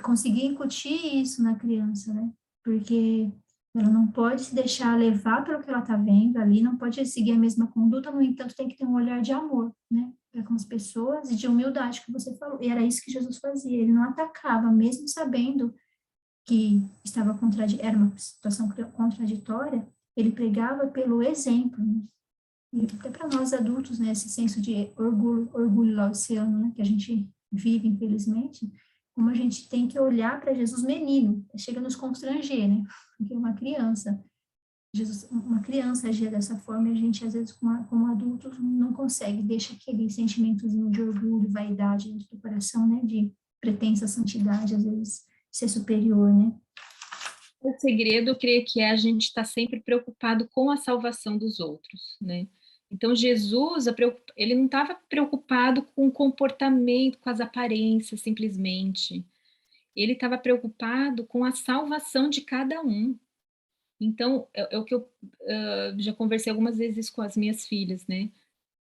conseguir incutir isso na criança, né? Porque ela não pode se deixar levar pelo que ela está vendo ali, não pode seguir a mesma conduta, no entanto, tem que ter um olhar de amor, né? Para com as pessoas e de humildade que você falou. E era isso que Jesus fazia, ele não atacava, mesmo sabendo que era uma situação contraditória, ele pregava pelo exemplo, né? E até para nós adultos, né, esse senso de orgulho laociano, né, que a gente vive, infelizmente, como a gente tem que olhar para Jesus menino, chega a nos constranger, né, porque uma criança agia dessa forma e a gente, às vezes, como adultos, não consegue, deixa aquele sentimentozinho de orgulho, vaidade dentro do coração, né, de pretensa santidade, às vezes, ser superior, né. O segredo, eu creio que é a gente estar sempre preocupado com a salvação dos outros, né? Então, Jesus, ele não estava preocupado com o comportamento, com as aparências, simplesmente. Ele estava preocupado com a salvação de cada um. Então, é o que eu já conversei algumas vezes com as minhas filhas, né?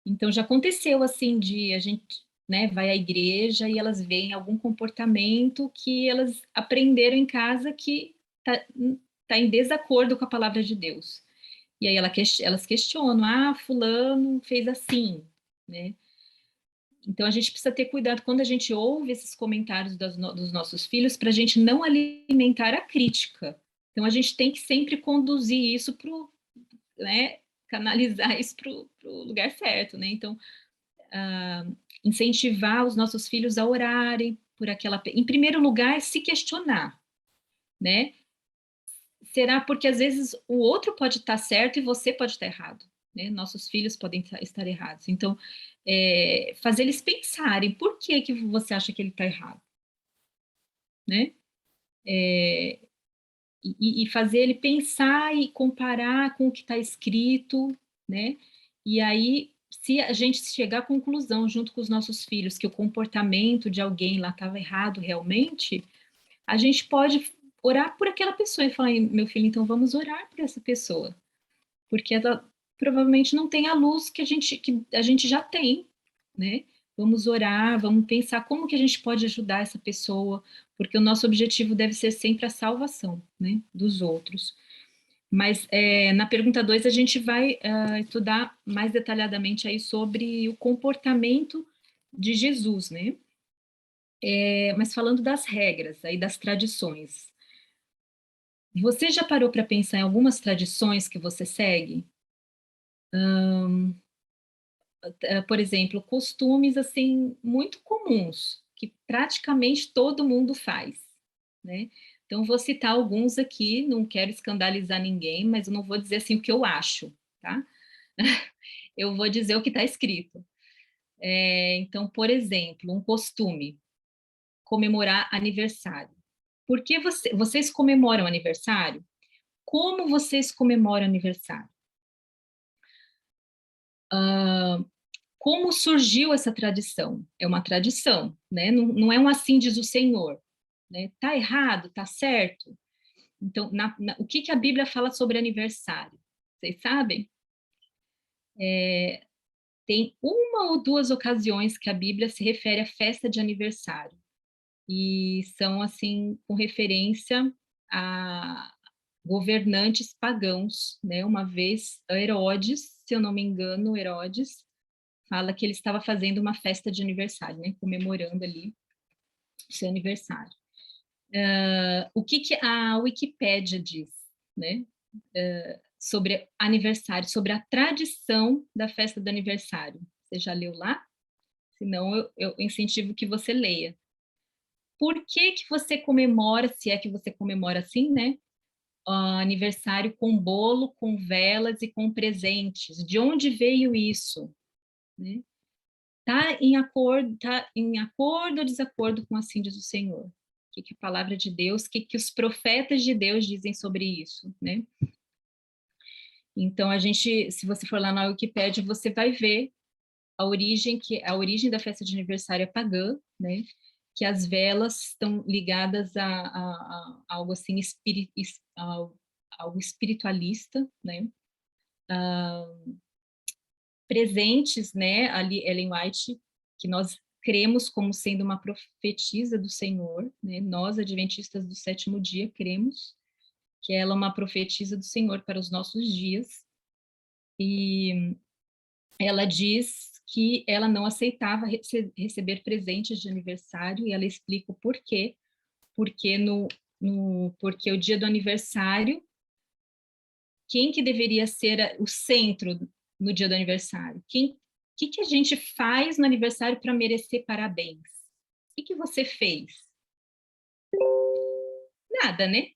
Então, já aconteceu, assim, de a gente, né, vai à igreja e elas veem algum comportamento que elas aprenderam em casa que tá em desacordo com a palavra de Deus. E aí elas questionam, fulano fez assim, né? Então a gente precisa ter cuidado quando a gente ouve esses comentários dos nossos filhos para a gente não alimentar a crítica. Então a gente tem que sempre conduzir isso para, né, canalizar isso para o lugar certo, né? Então incentivar os nossos filhos a orarem por aquela, em primeiro lugar, se questionar, né? Será porque às vezes o outro pode estar certo e você pode estar errado, né? Nossos filhos podem estar errados. Então, fazer eles pensarem por que você acha que ele está errado, né? E fazer ele pensar e comparar com o que está escrito, né? E aí, se a gente chegar à conclusão junto com os nossos filhos que o comportamento de alguém lá estava errado realmente, a gente pode orar por aquela pessoa e falar, meu filho, então vamos orar por essa pessoa, porque ela provavelmente não tem a luz que a gente já tem, né? Vamos orar, vamos pensar como que a gente pode ajudar essa pessoa, porque o nosso objetivo deve ser sempre a salvação, né, dos outros. Mas na pergunta 2 a gente vai estudar mais detalhadamente aí sobre o comportamento de Jesus, né? Mas falando das regras aí, das tradições. Você já parou para pensar em algumas tradições que você segue? Por exemplo, costumes assim muito comuns que praticamente todo mundo faz, né? Então vou citar alguns aqui, não quero escandalizar ninguém, mas eu não vou dizer assim o que eu acho, tá? Eu vou dizer o que está escrito. Então, por exemplo, um costume, comemorar aniversário. Por que vocês comemoram aniversário? Como vocês comemoram aniversário? Como surgiu essa tradição? É uma tradição, né? Não é um assim diz o Senhor, né? Tá errado, tá certo? Então, o que a Bíblia fala sobre aniversário? Vocês sabem? Tem uma ou duas ocasiões que a Bíblia se refere à festa de aniversário. E são, assim, com referência a governantes pagãos, né? Uma vez, Herodes, se eu não me engano, Herodes, fala que ele estava fazendo uma festa de aniversário, né? Comemorando ali o seu aniversário. O que a Wikipédia diz, né? sobre aniversário, sobre a tradição da festa do aniversário. Você já leu lá? Se não, eu incentivo que você leia. Por que que você comemora, se é que você comemora assim, né? Aniversário com bolo, com velas e com presentes. De onde veio isso? Né? Tá em acordo ou desacordo com assim diz o Senhor? O que a palavra de Deus, o que os profetas de Deus dizem sobre isso, né? Então se você for lá na Wikipédia, você vai ver a origem da festa de aniversário é pagã, né? Que as velas estão ligadas a algo assim algo espiritualista, né? Presentes, né? Ali Ellen White, que nós cremos como sendo uma profetisa do Senhor, né? Nós adventistas do sétimo dia cremos que ela é uma profetisa do Senhor para os nossos dias. E ela diz que ela não aceitava receber presentes de aniversário, e ela explica o porquê. Porque o dia do aniversário, quem que deveria ser o centro no dia do aniversário? O que a gente faz no aniversário para merecer parabéns? O que você fez? Nada, né?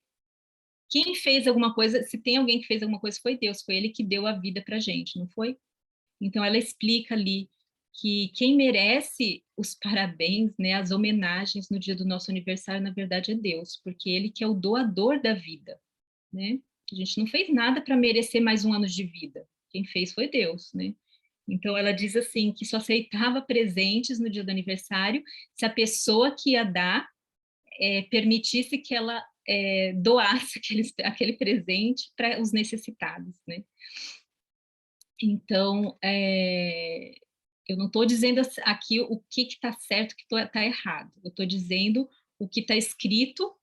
Quem fez alguma coisa, se tem alguém que fez alguma coisa, foi Deus, foi Ele que deu a vida para a gente, não foi? Então, ela explica ali que quem merece os parabéns, né, as homenagens no dia do nosso aniversário, na verdade, é Deus, porque Ele que é o doador da vida, né? A gente não fez nada para merecer mais um ano de vida. Quem fez foi Deus, né? Então, ela diz assim, que só aceitava presentes no dia do aniversário se a pessoa que ia dar permitisse que ela doasse aquele presente para os necessitados, né? Então, eu não estou dizendo aqui o que está certo, o que está errado. Eu estou dizendo o que está escrito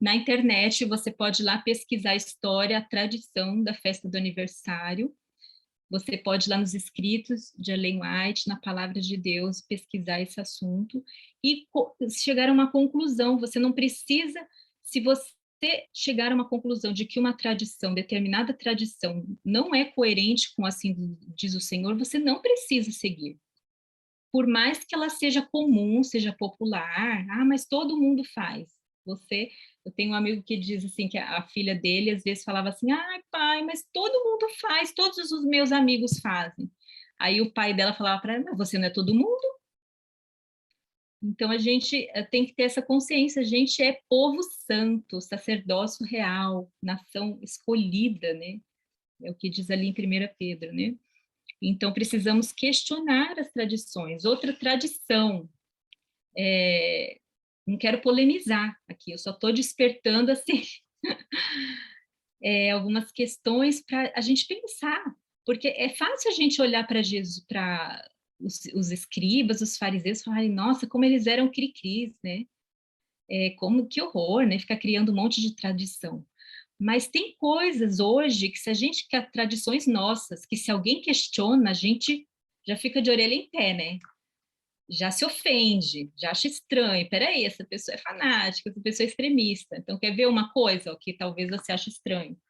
na internet. Você pode ir lá pesquisar a história, a tradição da festa do aniversário. Você pode ir lá nos escritos de Ellen White, na Palavra de Deus, pesquisar esse assunto e chegar a uma conclusão. Você não precisa, se você chegar a uma conclusão de que uma tradição, determinada tradição, não é coerente com assim diz o Senhor, você não precisa seguir. Por mais que ela seja comum, seja popular, mas todo mundo faz. Eu tenho um amigo que diz assim, que a filha dele às vezes falava assim, pai, mas todo mundo faz, todos os meus amigos fazem. Aí o pai dela falava para ela, mas você não é todo mundo? Então a gente tem que ter essa consciência, a gente é povo santo, sacerdócio real, nação escolhida, né? É o que diz ali em 1 Pedro, né? Então precisamos questionar as tradições. Outra tradição, não quero polemizar aqui, eu só estou despertando assim algumas questões para a gente pensar, porque é fácil a gente olhar para Jesus, para os escribas, os fariseus, falarem, nossa, como eles eram cri-cris, né? Como que horror, né? Ficar criando um monte de tradição. Mas tem coisas hoje que se a gente quer tradições nossas, que se alguém questiona, a gente já fica de orelha em pé, né? Já se ofende, já acha estranho. Peraí, essa pessoa é fanática, essa pessoa é extremista. Então, quer ver uma coisa que talvez você ache estranho?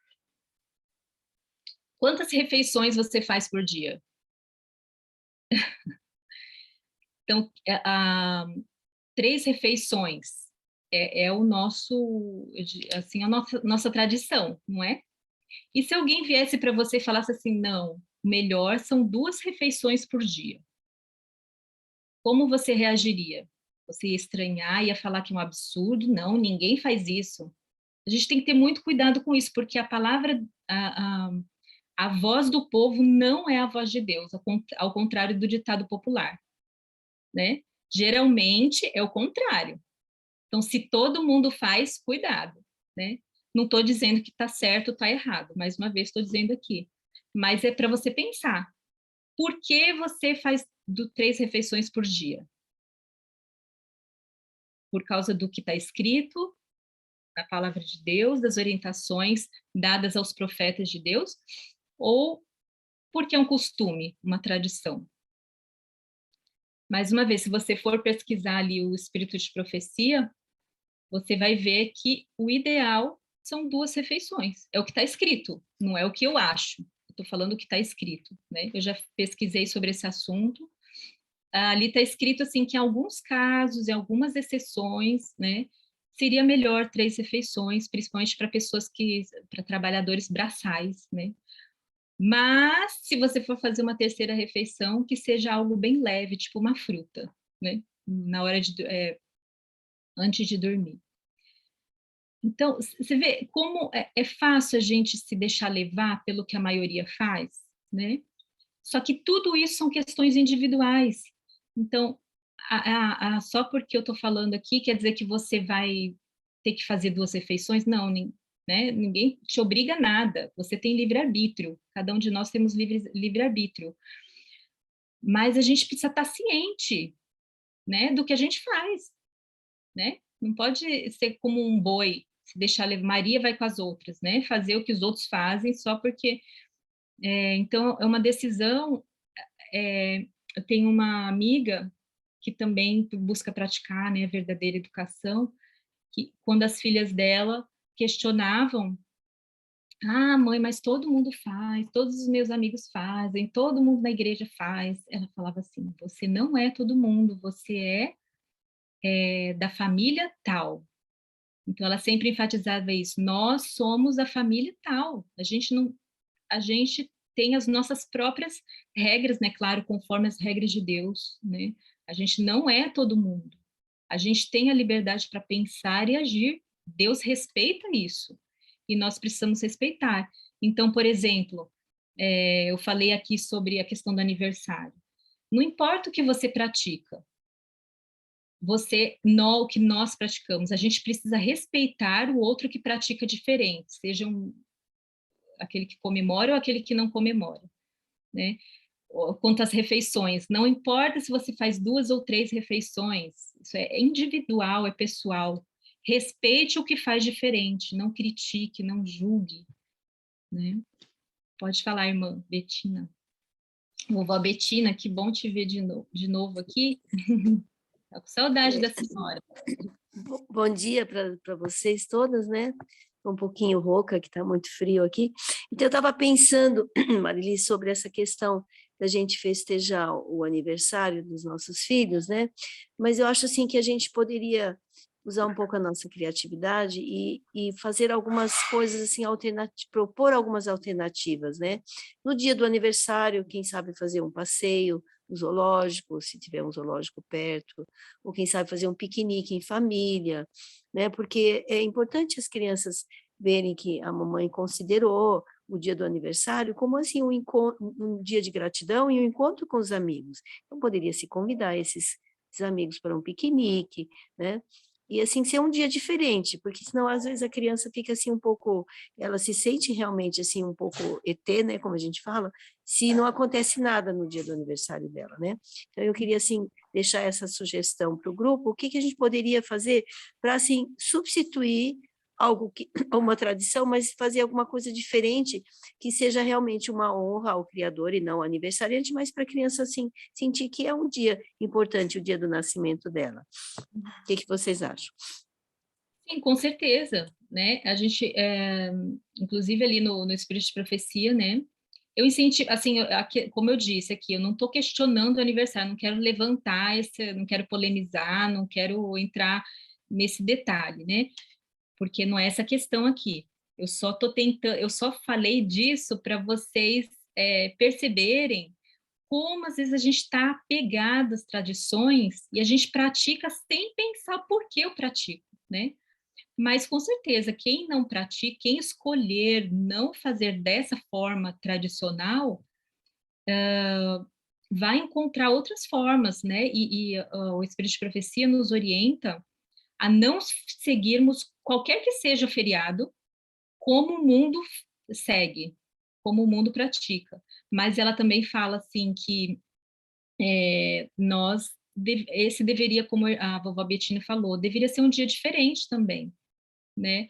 Quantas refeições você faz por dia? Então, 3 refeições é o nosso, assim, a nossa tradição, não é? E se alguém viesse para você e falasse assim, não, o melhor são 2 refeições por dia, como você reagiria? Você ia estranhar, ia falar que é um absurdo? Não, ninguém faz isso. A gente tem que ter muito cuidado com isso, porque a palavra, a voz do povo não é a voz de Deus, ao contrário do ditado popular, né? Geralmente é o contrário. Então, se todo mundo faz, cuidado, né? Não estou dizendo que está certo ou está errado, mais uma vez estou dizendo aqui. Mas é para você pensar, por que você faz 3 refeições por dia? Por causa do que está escrito na palavra de Deus, das orientações dadas aos profetas de Deus, ou porque é um costume, uma tradição? Mais uma vez, se você for pesquisar ali o espírito de profecia, você vai ver que o ideal são 2 refeições. É o que está escrito, não é o que eu acho. Estou falando o que está escrito, né? Eu já pesquisei sobre esse assunto. Ali está escrito assim que em alguns casos, em algumas exceções, né, seria melhor 3 refeições, principalmente para trabalhadores braçais, né? Mas se você for fazer uma terceira refeição, que seja algo bem leve, tipo uma fruta, né? Na hora antes de dormir. Então, você vê como é fácil a gente se deixar levar pelo que a maioria faz, né? Só que tudo isso são questões individuais. Então, só porque eu estou falando aqui, quer dizer que você vai ter que fazer 2 refeições? Não, né? Ninguém te obriga a nada. Você tem livre-arbítrio. Cada um de nós temos livre-arbítrio. Mas a gente precisa estar ciente, né, do que a gente faz, né? Não pode ser como um boi, se deixar levar. Maria vai com as outras, né? Fazer o que os outros fazem só porque... então, é uma decisão... eu tenho uma amiga que também busca praticar, né, a verdadeira educação, que quando as filhas dela questionavam: ah, mãe, mas todo mundo faz, todos os meus amigos fazem, todo mundo na igreja faz. Ela falava assim: você não é todo mundo, você é da família tal. Então, ela sempre enfatizava isso: nós somos a família tal, a gente tem as nossas próprias regras, né? Claro, conforme as regras de Deus, né? A gente não é todo mundo. A gente tem a liberdade para pensar e agir. Deus respeita isso. E nós precisamos respeitar. Então, por exemplo, eu falei aqui sobre a questão do aniversário. Não importa o que você pratica, o que nós praticamos, a gente precisa respeitar o outro que pratica diferente, seja aquele que comemora ou aquele que não comemora, né? Quanto às refeições, não importa se você faz 2 ou 3 refeições, isso é individual, é pessoal. Respeite o que faz diferente, não critique, não julgue, né? Pode falar, irmã Betina. Vovó Betina, que bom te ver de novo aqui. Tá com saudade da senhora. Bom dia para vocês todas, né? Um pouquinho rouca, que está muito frio aqui. Então, eu estava pensando, Marili, sobre essa questão da gente festejar o aniversário dos nossos filhos, né? Mas eu acho, assim, que a gente poderia usar um pouco a nossa criatividade e fazer algumas coisas, assim, propor algumas alternativas, né? No dia do aniversário, quem sabe fazer um passeio no zoológico, se tiver um zoológico perto, ou quem sabe fazer um piquenique em família, né? Porque é importante as crianças verem que a mamãe considerou o dia do aniversário como assim um dia de gratidão e um encontro com os amigos. Então poderia se convidar esses amigos para um piquenique, né? E assim ser um dia diferente, porque senão às vezes a criança fica assim um pouco, ela se sente realmente assim um pouco ET, né, como a gente fala, se não acontece nada no dia do aniversário dela, né? Então eu queria assim deixar essa sugestão para o grupo, o que a gente poderia fazer para, assim, substituir uma tradição, mas fazer alguma coisa diferente, que seja realmente uma honra ao Criador e não ao aniversariante, mas para a criança, assim, sentir que é um dia importante, o dia do nascimento dela. O que vocês acham? Sim, com certeza, né? A gente, inclusive ali no Espírito de Profecia, né? Eu incentivo, assim, como eu disse aqui, eu não estou questionando o aniversário, não quero levantar não quero polemizar, não quero entrar nesse detalhe, né? Porque não é essa questão aqui. Eu só falei disso para vocês perceberem como às vezes a gente está apegado às tradições e a gente pratica sem pensar por que eu pratico, né? Mas, com certeza, quem não pratica, quem escolher não fazer dessa forma tradicional, vai encontrar outras formas, né? O Espírito de Profecia nos orienta a não seguirmos qualquer que seja o feriado, como o mundo segue, como o mundo pratica. Mas ela também fala, assim, que esse deveria, como a vovó Betina falou, deveria ser um dia diferente também, né?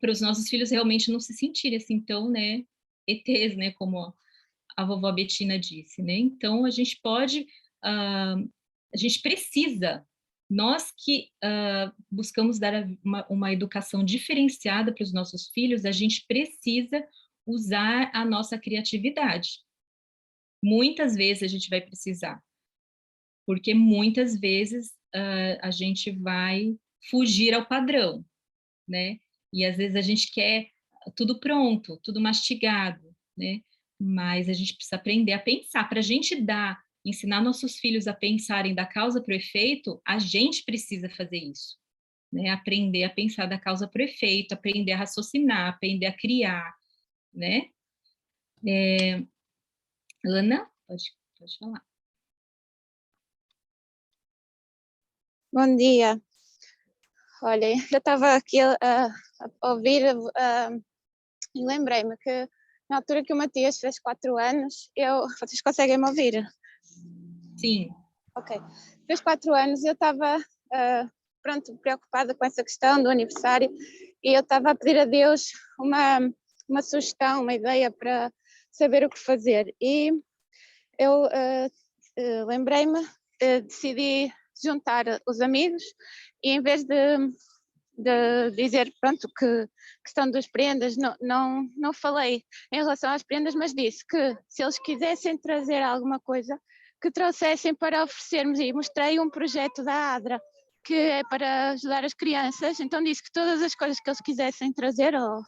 Para os nossos filhos realmente não se sentirem assim tão, né, ETs, né, como a vovó Betina disse, né? Então a gente pode, a gente precisa Nós que buscamos dar uma educação diferenciada para os nossos filhos, a gente precisa usar a nossa criatividade. Muitas vezes a gente vai precisar, porque muitas vezes a gente vai fugir ao padrão, né? E às vezes a gente quer tudo pronto, tudo mastigado, né? Mas a gente precisa aprender a pensar. Para a gente ensinar nossos filhos a pensarem da causa para o efeito, a gente precisa fazer isso, né? Aprender a pensar da causa para o efeito, aprender a raciocinar, aprender a criar, né? Ana, pode falar. Bom dia. Olha, eu estava aqui a ouvir e lembrei-me que na altura que o Matias fez 4 anos, vocês conseguem me ouvir? Sim. Ok. Fez 4 anos e eu estava, preocupada com essa questão do aniversário e eu estava a pedir a Deus uma sugestão, uma ideia para saber o que fazer. E eu lembrei-me, decidi juntar os amigos e em vez de dizer, que questão das prendas, não falei em relação às prendas, mas disse que se eles quisessem trazer alguma coisa, que trouxessem para oferecermos, e mostrei um projeto da ADRA, que é para ajudar as crianças, então disse que todas as coisas que eles quisessem trazer, ou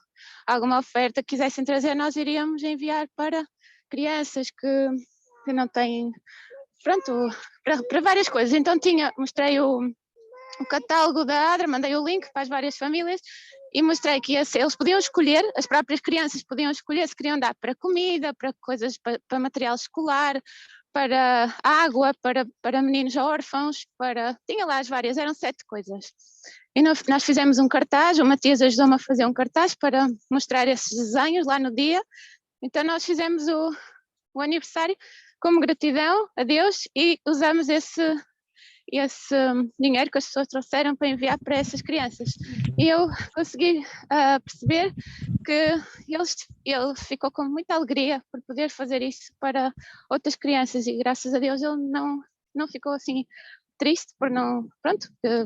alguma oferta que quisessem trazer, nós iríamos enviar para crianças que não têm, para várias coisas. Então mostrei o catálogo da ADRA, mandei o link para as várias famílias e mostrei que eles podiam escolher, as próprias crianças podiam escolher se queriam dar para comida, para coisas, para material escolar, para água, para meninos órfãos, tinha lá as várias, eram 7 coisas. E nós fizemos um cartaz, o Matias ajudou-me a fazer um cartaz para mostrar esses desenhos lá no dia. Então nós fizemos o aniversário como gratidão a Deus e usamos esse dinheiro que as pessoas trouxeram para enviar para essas crianças. E eu consegui perceber que ele ficou com muita alegria por poder fazer isso para outras crianças e graças a Deus ele não ficou assim triste por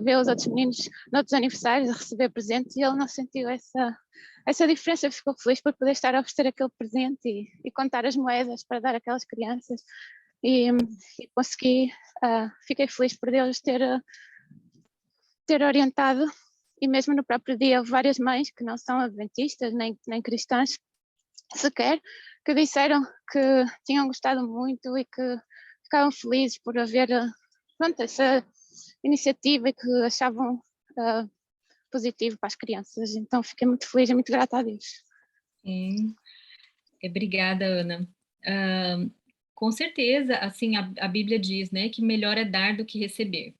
ver os outros meninos noutros aniversários a receber presentes e ele não sentiu essa diferença, ficou feliz por poder estar a oferecer aquele presente e contar as moedas para dar àquelas crianças. E consegui, fiquei feliz por Deus ter orientado, e mesmo no próprio dia houve várias mães que não são adventistas nem cristãs sequer, que disseram que tinham gostado muito e que ficavam felizes por haver essa iniciativa e que achavam positivo para as crianças. Então fiquei muito feliz e muito grata a Deus. Sim. Obrigada, Ana. Com certeza, assim, a Bíblia diz, né, que melhor é dar do que receber.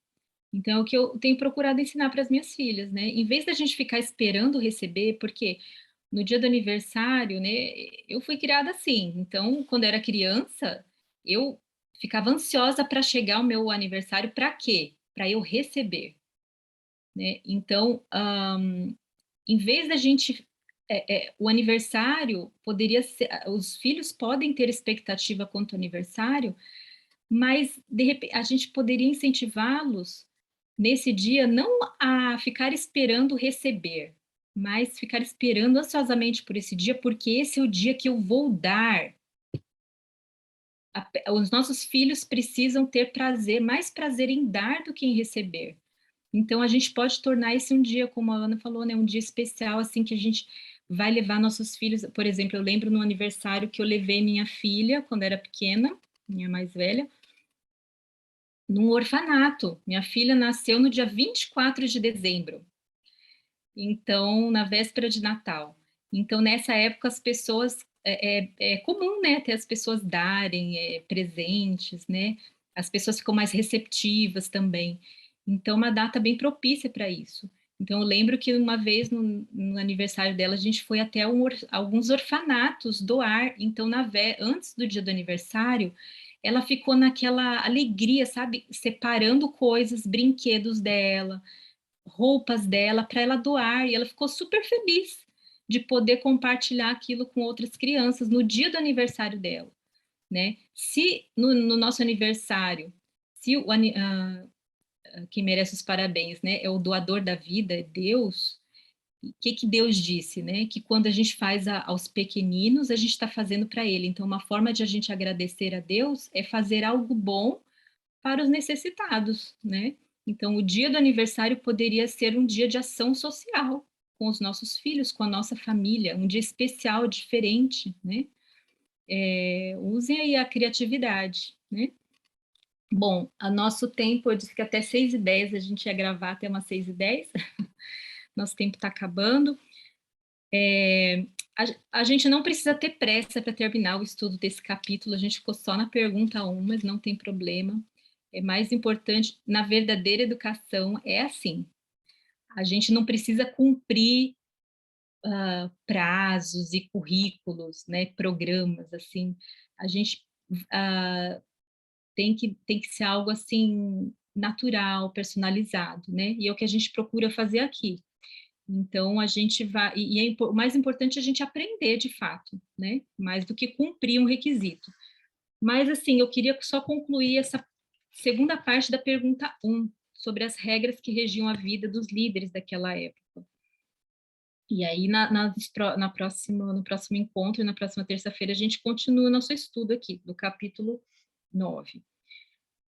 Então, é o que eu tenho procurado ensinar para as minhas filhas, né? Em vez da gente ficar esperando receber, porque no dia do aniversário, né, eu fui criada assim. Então, quando era criança, eu ficava ansiosa para chegar o meu aniversário, para quê? Para eu receber, né? Então, em vez da gente o aniversário poderia ser, os filhos podem ter expectativa quanto ao aniversário, mas de repente a gente poderia incentivá-los nesse dia não a ficar esperando receber, mas ficar esperando ansiosamente por esse dia, porque esse é o dia que eu vou dar. Os nossos filhos precisam ter prazer, mais prazer em dar do que em receber. Então, a gente pode tornar esse um dia, como a Ana falou, né, um dia especial, assim, que a gente vai levar nossos filhos. Por exemplo, eu lembro no aniversário que eu levei minha filha, quando era pequena, minha mais velha, num orfanato. Minha filha nasceu no dia 24 de dezembro, então, na véspera de Natal. Então, nessa época, as pessoas, é comum, né, ter as pessoas darem presentes, né, as pessoas ficam mais receptivas também. Então, uma data bem propícia para isso. Então, eu lembro que uma vez no aniversário dela, a gente foi até alguns orfanatos doar. Então, antes do dia do aniversário, ela ficou naquela alegria, sabe? Separando coisas, brinquedos dela, roupas dela, para ela doar. E ela ficou super feliz de poder compartilhar aquilo com outras crianças no dia do aniversário dela, né? Se no nosso aniversário, se quem merece os parabéns, né? É o doador da vida, é Deus. O que Deus disse, né? Que quando a gente faz aos pequeninos, a gente está fazendo para Ele. Então, uma forma de a gente agradecer a Deus é fazer algo bom para os necessitados, né? Então, o dia do aniversário poderia ser um dia de ação social com os nossos filhos, com a nossa família, um dia especial, diferente, né? Usem aí a criatividade, né? Bom, a nosso tempo, eu disse que até 6h10 a gente ia gravar até umas 6h10, nosso tempo está acabando. A gente não precisa ter pressa para terminar o estudo desse capítulo, a gente ficou só na pergunta 1, mas não tem problema. É mais importante, na verdadeira educação, é assim, a gente não precisa cumprir prazos e currículos, né, programas, assim, a gente tem que ser algo, assim, natural, personalizado, né, e é o que a gente procura fazer aqui. Então, a gente vai, o mais importante é a gente aprender de fato, né, mais do que cumprir um requisito. Mas, assim, eu queria só concluir essa segunda parte da pergunta 1, sobre as regras que regiam a vida dos líderes daquela época. E aí, no próximo encontro, na próxima terça-feira, a gente continua nosso estudo aqui, do capítulo 9.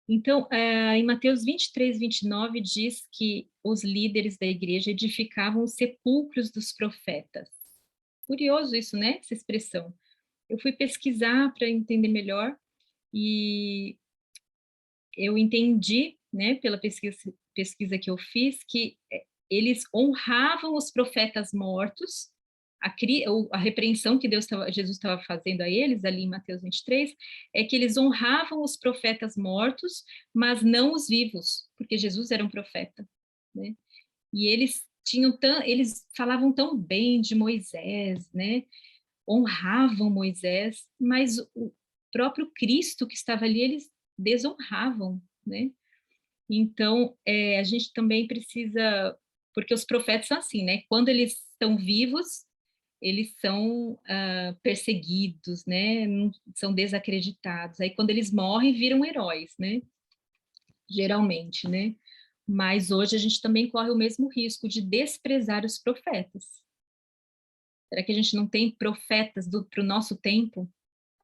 Então, em Mateus 23, 29, diz que os líderes da igreja edificavam os sepulcros dos profetas. Curioso isso, né? Essa expressão. Eu fui pesquisar para entender melhor e eu entendi, né, pela pesquisa que eu fiz, que eles honravam os profetas mortos. A repreensão que Jesus estava fazendo a eles, ali em Mateus 23, é que eles honravam os profetas mortos, mas não os vivos, porque Jesus era um profeta, né? E eles falavam tão bem de Moisés, né? Honravam Moisés, mas o próprio Cristo que estava ali, eles desonravam, né? Então, a gente também precisa, porque os profetas são assim, né? Quando eles estão vivos, eles são perseguidos, né? São desacreditados. Aí, quando eles morrem, viram heróis, né? Geralmente, né? Mas hoje a gente também corre o mesmo risco de desprezar os profetas. Será que a gente não tem profetas para o nosso tempo?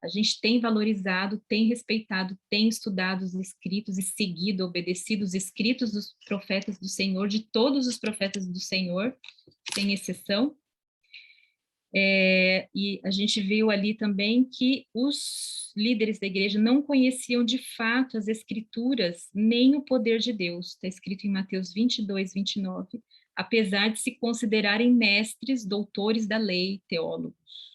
A gente tem valorizado, tem respeitado, tem estudado os escritos e seguido, obedecido os escritos dos profetas do Senhor, de todos os profetas do Senhor, sem exceção. E a gente viu ali também que os líderes da igreja não conheciam de fato as escrituras, nem o poder de Deus. Está escrito em Mateus 22, 29, apesar de se considerarem mestres, doutores da lei, teólogos.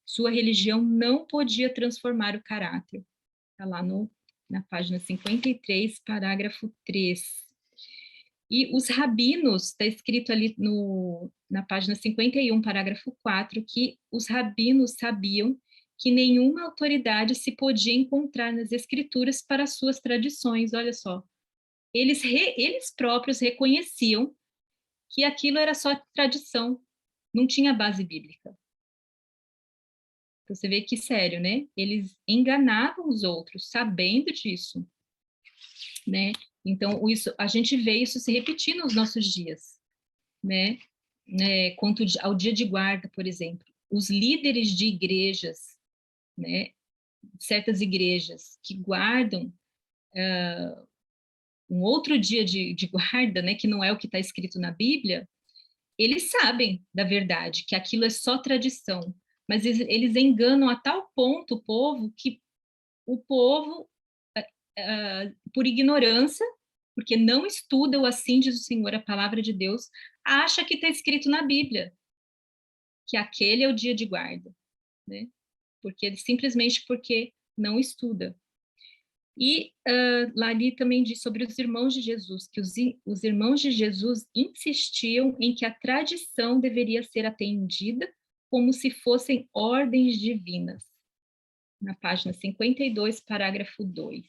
Sua religião não podia transformar o caráter. Está lá na página 53, parágrafo 3. E os rabinos, está escrito ali na página 51, parágrafo 4, que os rabinos sabiam que nenhuma autoridade se podia encontrar nas escrituras para suas tradições. Olha só, eles próprios reconheciam que aquilo era só tradição, não tinha base bíblica. Você vê que sério, né? Eles enganavam os outros, sabendo disso, né? Então, a gente vê isso se repetir nos nossos dias, né? Quanto ao dia de guarda, por exemplo. Os líderes de igrejas, né? Certas igrejas que guardam um outro dia de guarda, né? Que não é o que está escrito na Bíblia, eles sabem da verdade, que aquilo é só tradição. Mas eles enganam a tal ponto o povo que o povo, por ignorância, porque não estuda o assim diz o Senhor, a palavra de Deus, acha que está escrito na Bíblia, que aquele é o dia de guarda, né? Simplesmente porque não estuda. E lá ali também diz sobre os irmãos de Jesus, que os irmãos de Jesus insistiam em que a tradição deveria ser atendida como se fossem ordens divinas. Na página 52, parágrafo 2.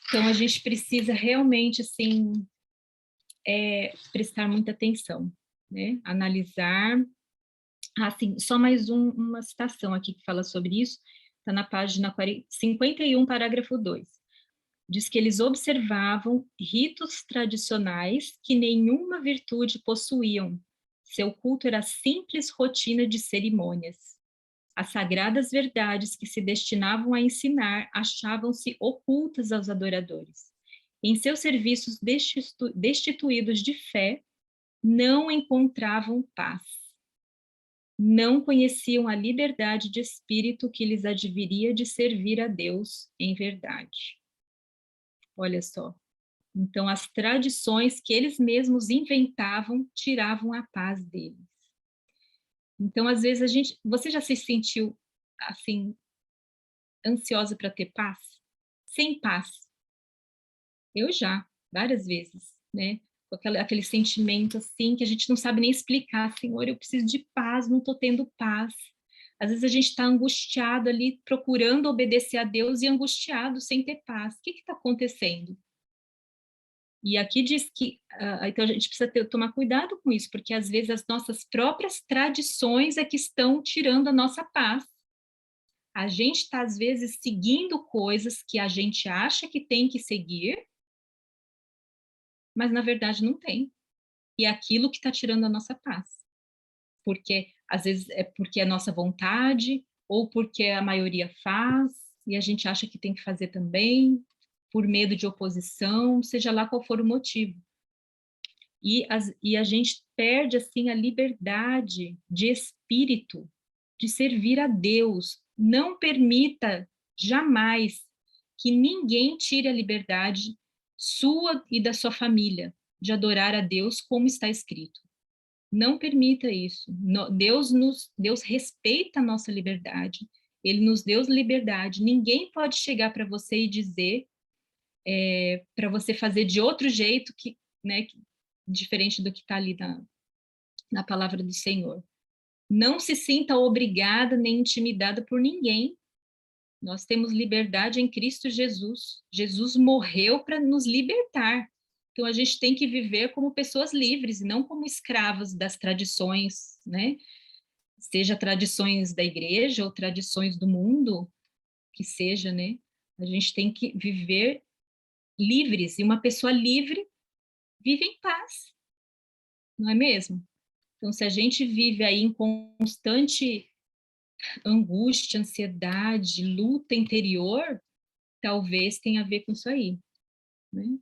Então, a gente precisa realmente, assim, prestar muita atenção, né? Analisar. Assim, só mais uma citação aqui que fala sobre isso, está na página 51, parágrafo 2. diz que eles observavam ritos tradicionais que nenhuma virtude possuíam. Seu culto era simples rotina de cerimônias. As sagradas verdades que se destinavam a ensinar achavam-se ocultas aos adoradores. Em seus serviços destituídos de fé, não encontravam paz. Não conheciam a liberdade de espírito que lhes adviria de servir a Deus em verdade. Olha só. Então, as tradições que eles mesmos inventavam tiravam a paz deles. Então, às vezes, você já se sentiu, assim, ansiosa para ter paz? Sem paz? Eu já, várias vezes, né? Com aquele sentimento, assim, que a gente não sabe nem explicar. Senhor, eu preciso de paz, não estou tendo paz. Às vezes a gente está angustiado ali, procurando obedecer a Deus e angustiado, sem ter paz. O que está acontecendo? E aqui diz que, então a gente precisa tomar cuidado com isso, porque às vezes as nossas próprias tradições é que estão tirando a nossa paz. A gente está, às vezes, seguindo coisas que a gente acha que tem que seguir, mas na verdade não tem. E é aquilo que está tirando a nossa paz. Porque, às vezes, é porque é a nossa vontade, ou porque a maioria faz, e a gente acha que tem que fazer também, por medo de oposição, seja lá qual for o motivo. E a gente perde, assim, a liberdade de espírito, de servir a Deus. Não permita jamais que ninguém tire a liberdade sua e da sua família de adorar a Deus como está escrito. Não permita isso. Deus respeita a nossa liberdade. Ele nos deu liberdade. Ninguém pode chegar para você e dizer para você fazer de outro jeito né, diferente do que está ali na palavra do Senhor. Não se sinta obrigada nem intimidada por ninguém. Nós temos liberdade em Cristo Jesus. Jesus morreu para nos libertar. Então, a gente tem que viver como pessoas livres, e não como escravas das tradições, né? Seja tradições da igreja ou tradições do mundo, que seja, né? A gente tem que viver livres, e uma pessoa livre vive em paz, não é mesmo? Então, se a gente vive aí em constante angústia, ansiedade, luta interior, talvez tenha a ver com isso aí, né?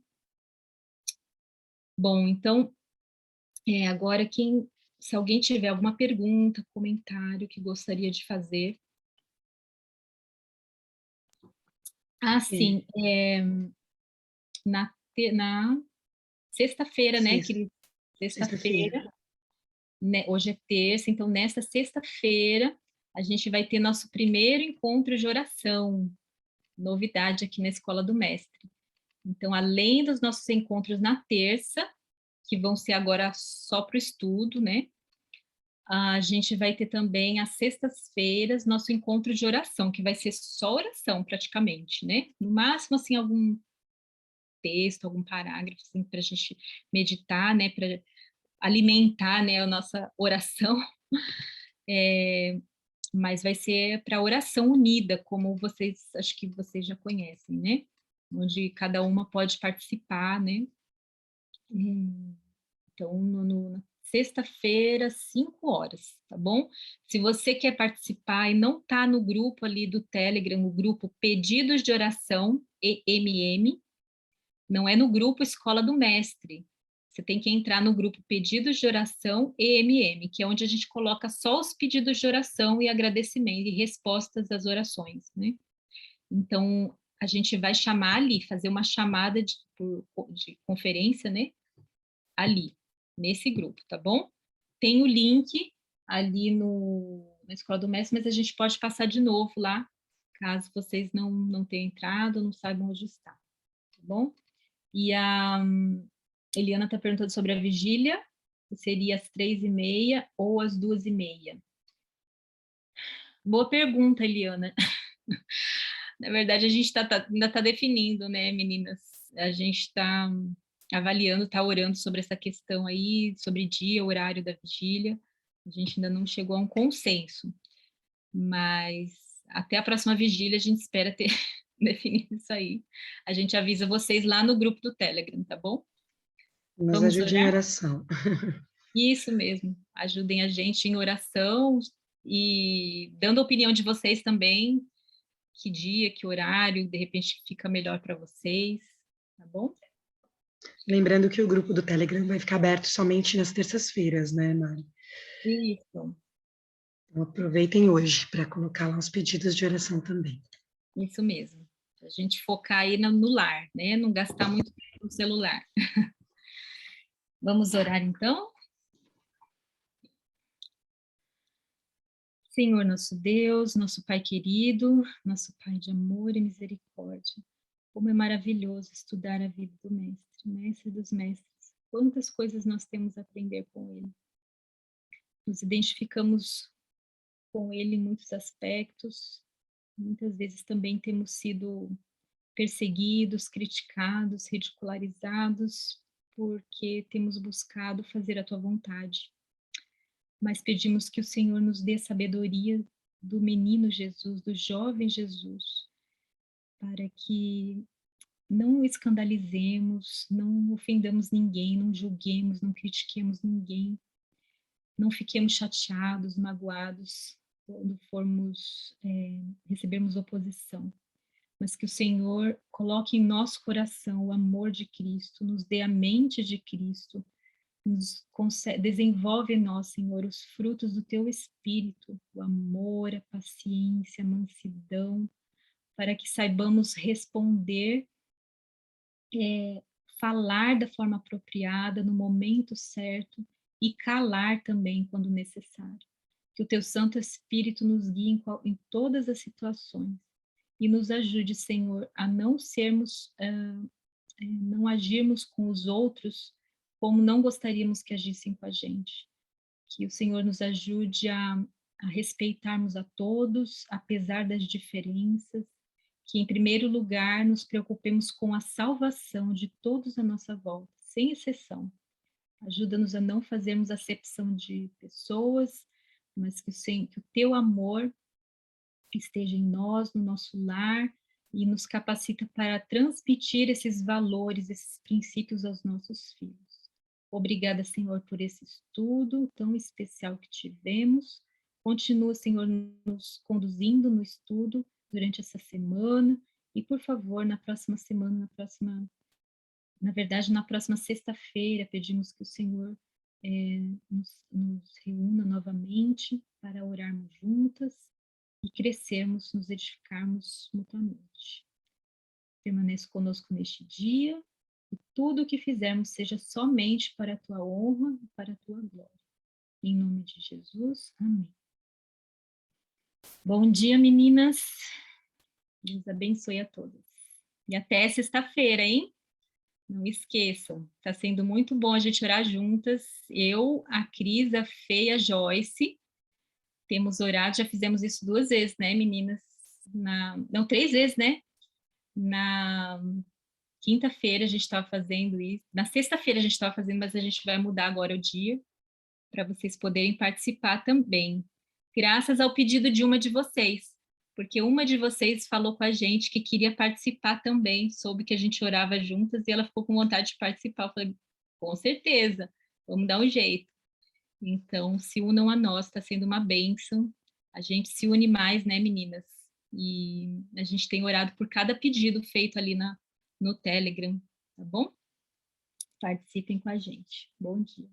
Bom, então, agora se alguém tiver alguma pergunta, comentário que gostaria de fazer. Sim, na sexta-feira, né, querido? Sexta-feira, né, hoje é terça, então nesta sexta-feira a gente vai ter nosso primeiro encontro de oração, novidade aqui na Escola do Mestre. Então, além dos nossos encontros na terça, que vão ser agora só para o estudo, né? A gente vai ter também às sextas-feiras nosso encontro de oração, que vai ser só oração praticamente, né? No máximo, assim, algum texto, algum parágrafo, assim, para a gente meditar, né? Para alimentar, né, a nossa oração. Mas vai ser para oração unida, como acho que vocês já conhecem, né? Onde cada uma pode participar, né? Então, na sexta-feira, 5 horas, tá bom? Se você quer participar e não está no grupo ali do Telegram, o grupo Pedidos de Oração, EMM, não é no grupo Escola do Mestre. Você tem que entrar no grupo Pedidos de Oração, EMM, que é onde a gente coloca só os pedidos de oração e agradecimento e respostas às orações, né? Então, a gente vai chamar ali, fazer uma chamada de conferência, né? Ali, nesse grupo, tá bom? Tem o link ali na Escola do Mestre, mas a gente pode passar de novo lá, caso vocês não tenham entrado, não saibam onde está, tá bom? E a Eliana está perguntando sobre a vigília, que seria às 3h30 ou às 2h30. Boa pergunta, Eliana. Na verdade, a gente ainda está definindo, né, meninas? A gente está avaliando, está orando sobre essa questão aí, sobre dia, horário da vigília. A gente ainda não chegou a um consenso, mas até a próxima vigília a gente espera ter definir isso aí. A gente avisa vocês lá no grupo do Telegram, tá bom? Nos Vamos ajude em orar? oração. Isso mesmo. Ajudem a gente em oração e dando a opinião de vocês também, que dia, que horário, de repente fica melhor para vocês, tá bom? Lembrando que o grupo do Telegram vai ficar aberto somente nas terças-feiras, né, Mari? Isso, Então, aproveitem hoje para colocar lá os pedidos de oração também. isso mesmo. A gente focar aí no lar, né? Não gastar muito tempo no celular. Vamos orar então? Senhor nosso Deus, nosso Pai querido, nosso Pai de amor e misericórdia, como é maravilhoso estudar a vida do Mestre, Mestre dos Mestres. Quantas coisas nós temos a aprender com ele. Nos identificamos com ele em muitos aspectos, muitas vezes também temos sido perseguidos, criticados, ridicularizados, porque temos buscado fazer a tua vontade. Mas pedimos que o Senhor nos dê sabedoria do menino Jesus, do jovem Jesus, para que não escandalizemos, não ofendamos ninguém, não julguemos, não critiquemos ninguém, não fiquemos chateados, magoados quando recebermos oposição, mas que o Senhor coloque em nosso coração o amor de Cristo, nos dê a mente de Cristo, desenvolve em nós, Senhor, os frutos do teu Espírito, o amor, a paciência, a mansidão, para que saibamos responder, falar da forma apropriada, no momento certo, e calar também quando necessário. Que o teu Santo Espírito nos guie em todas as situações e nos ajude, Senhor, a não sermos, não agirmos com os outros como não gostaríamos que agissem com a gente. Que o Senhor nos ajude a respeitarmos a todos, apesar das diferenças, que em primeiro lugar nos preocupemos com a salvação de todos à nossa volta, sem exceção. Ajuda-nos a não fazermos acepção de pessoas, mas que o teu amor esteja em nós, no nosso lar, e nos capacita para transmitir esses valores, esses princípios aos nossos filhos. Obrigada, Senhor, por esse estudo tão especial que tivemos. Continua, Senhor, nos conduzindo no estudo durante essa semana. E, por favor, na próxima semana, na próxima sexta-feira, pedimos que o Senhor nos reúna novamente para orarmos juntas e crescermos, nos edificarmos mutuamente. Permanece conosco neste dia. E tudo o que fizermos seja somente para a tua honra e para a tua glória. Em nome de Jesus, amém. Bom dia, meninas. Deus abençoe a todas. E até sexta-feira, hein? Não esqueçam, está sendo muito bom a gente orar juntas. Eu, a Cris, a Fê e a Joyce temos orado, já fizemos isso 2 vezes, né, meninas? Não, 3 vezes, né? Na quinta-feira a gente estava fazendo isso, na sexta-feira a gente estava fazendo, mas a gente vai mudar agora o dia, para vocês poderem participar também, graças ao pedido de uma de vocês, porque uma de vocês falou com a gente que queria participar também, soube que a gente orava juntas e ela ficou com vontade de participar. Eu falei, com certeza, vamos dar um jeito. Então, se unam a nós, está sendo uma bênção, a gente se une mais, né, meninas? E a gente tem orado por cada pedido feito ali no Telegram, tá bom? Participem com a gente. Bom dia.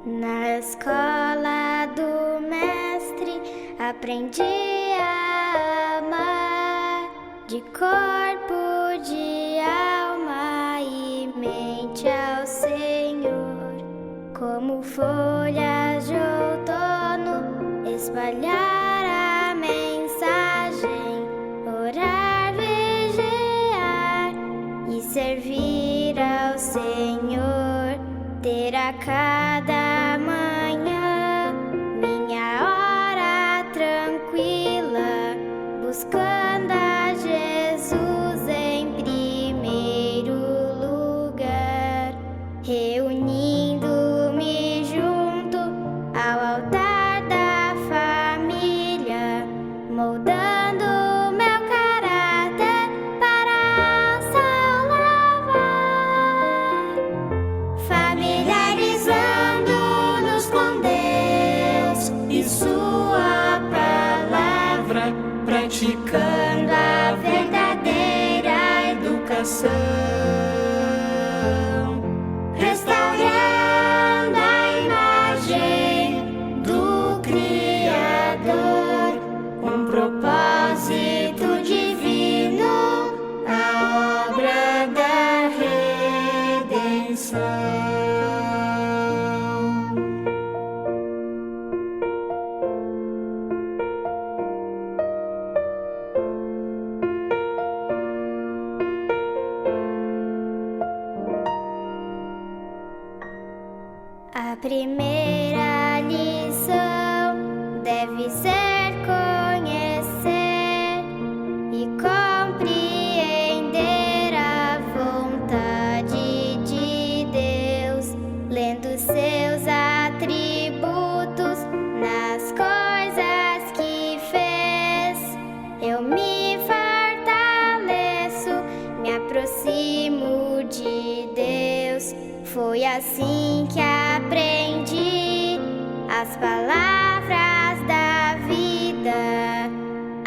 Na escola do mestre aprendi a amar de corpo, de alma e mente ao Senhor, como folhas de outono, espalhar a mensagem, orar, vigiar e servir ao Senhor, ter a cada manhã minha hora tranquila. educação, restaurando a imagem do Criador, um propósito divino, a obra da redenção. A primeira lição deve ser conhecer e compreender a vontade de Deus, lendo seus atributos nas coisas que fez. Eu me fortaleço, me aproximo de Deus. Foi assim que aprendi as palavras da vida.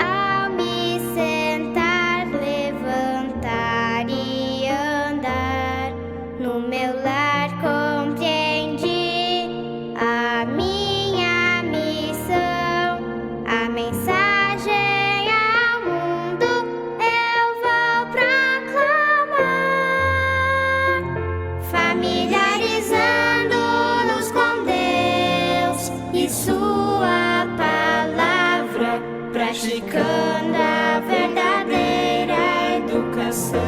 Ao me sentar, levantar e andar, no meu lar compreendi a minha missão, a mensagem ao mundo eu vou proclamar, familiarizando-nos com Deus e sua palavra, praticando a verdadeira educação,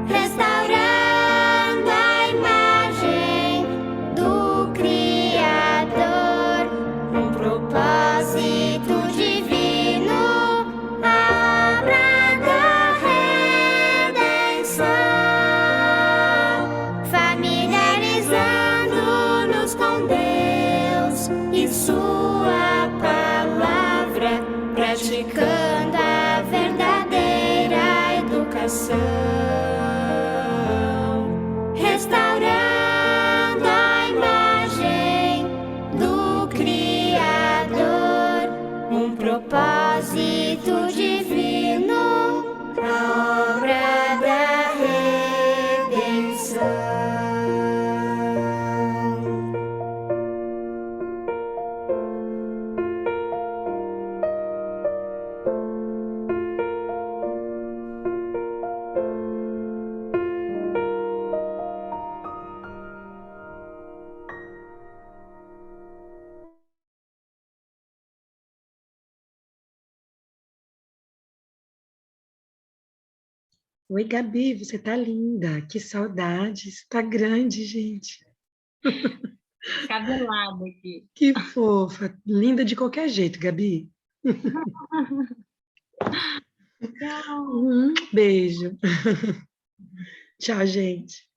restaurando a imagem do Criador, um propósito divino, a obra da redenção, familiarizando-nos com Deus e sua palavra, praticando a verdadeira educação, restaurando a imagem do Criador, um propósito divino, a obra da redenção. Oi, Gabi, você tá linda. Que saudade. Você tá grande, gente. Cabelada aqui. Que fofa. Linda de qualquer jeito, Gabi. Tchau. Beijo. Tchau, gente.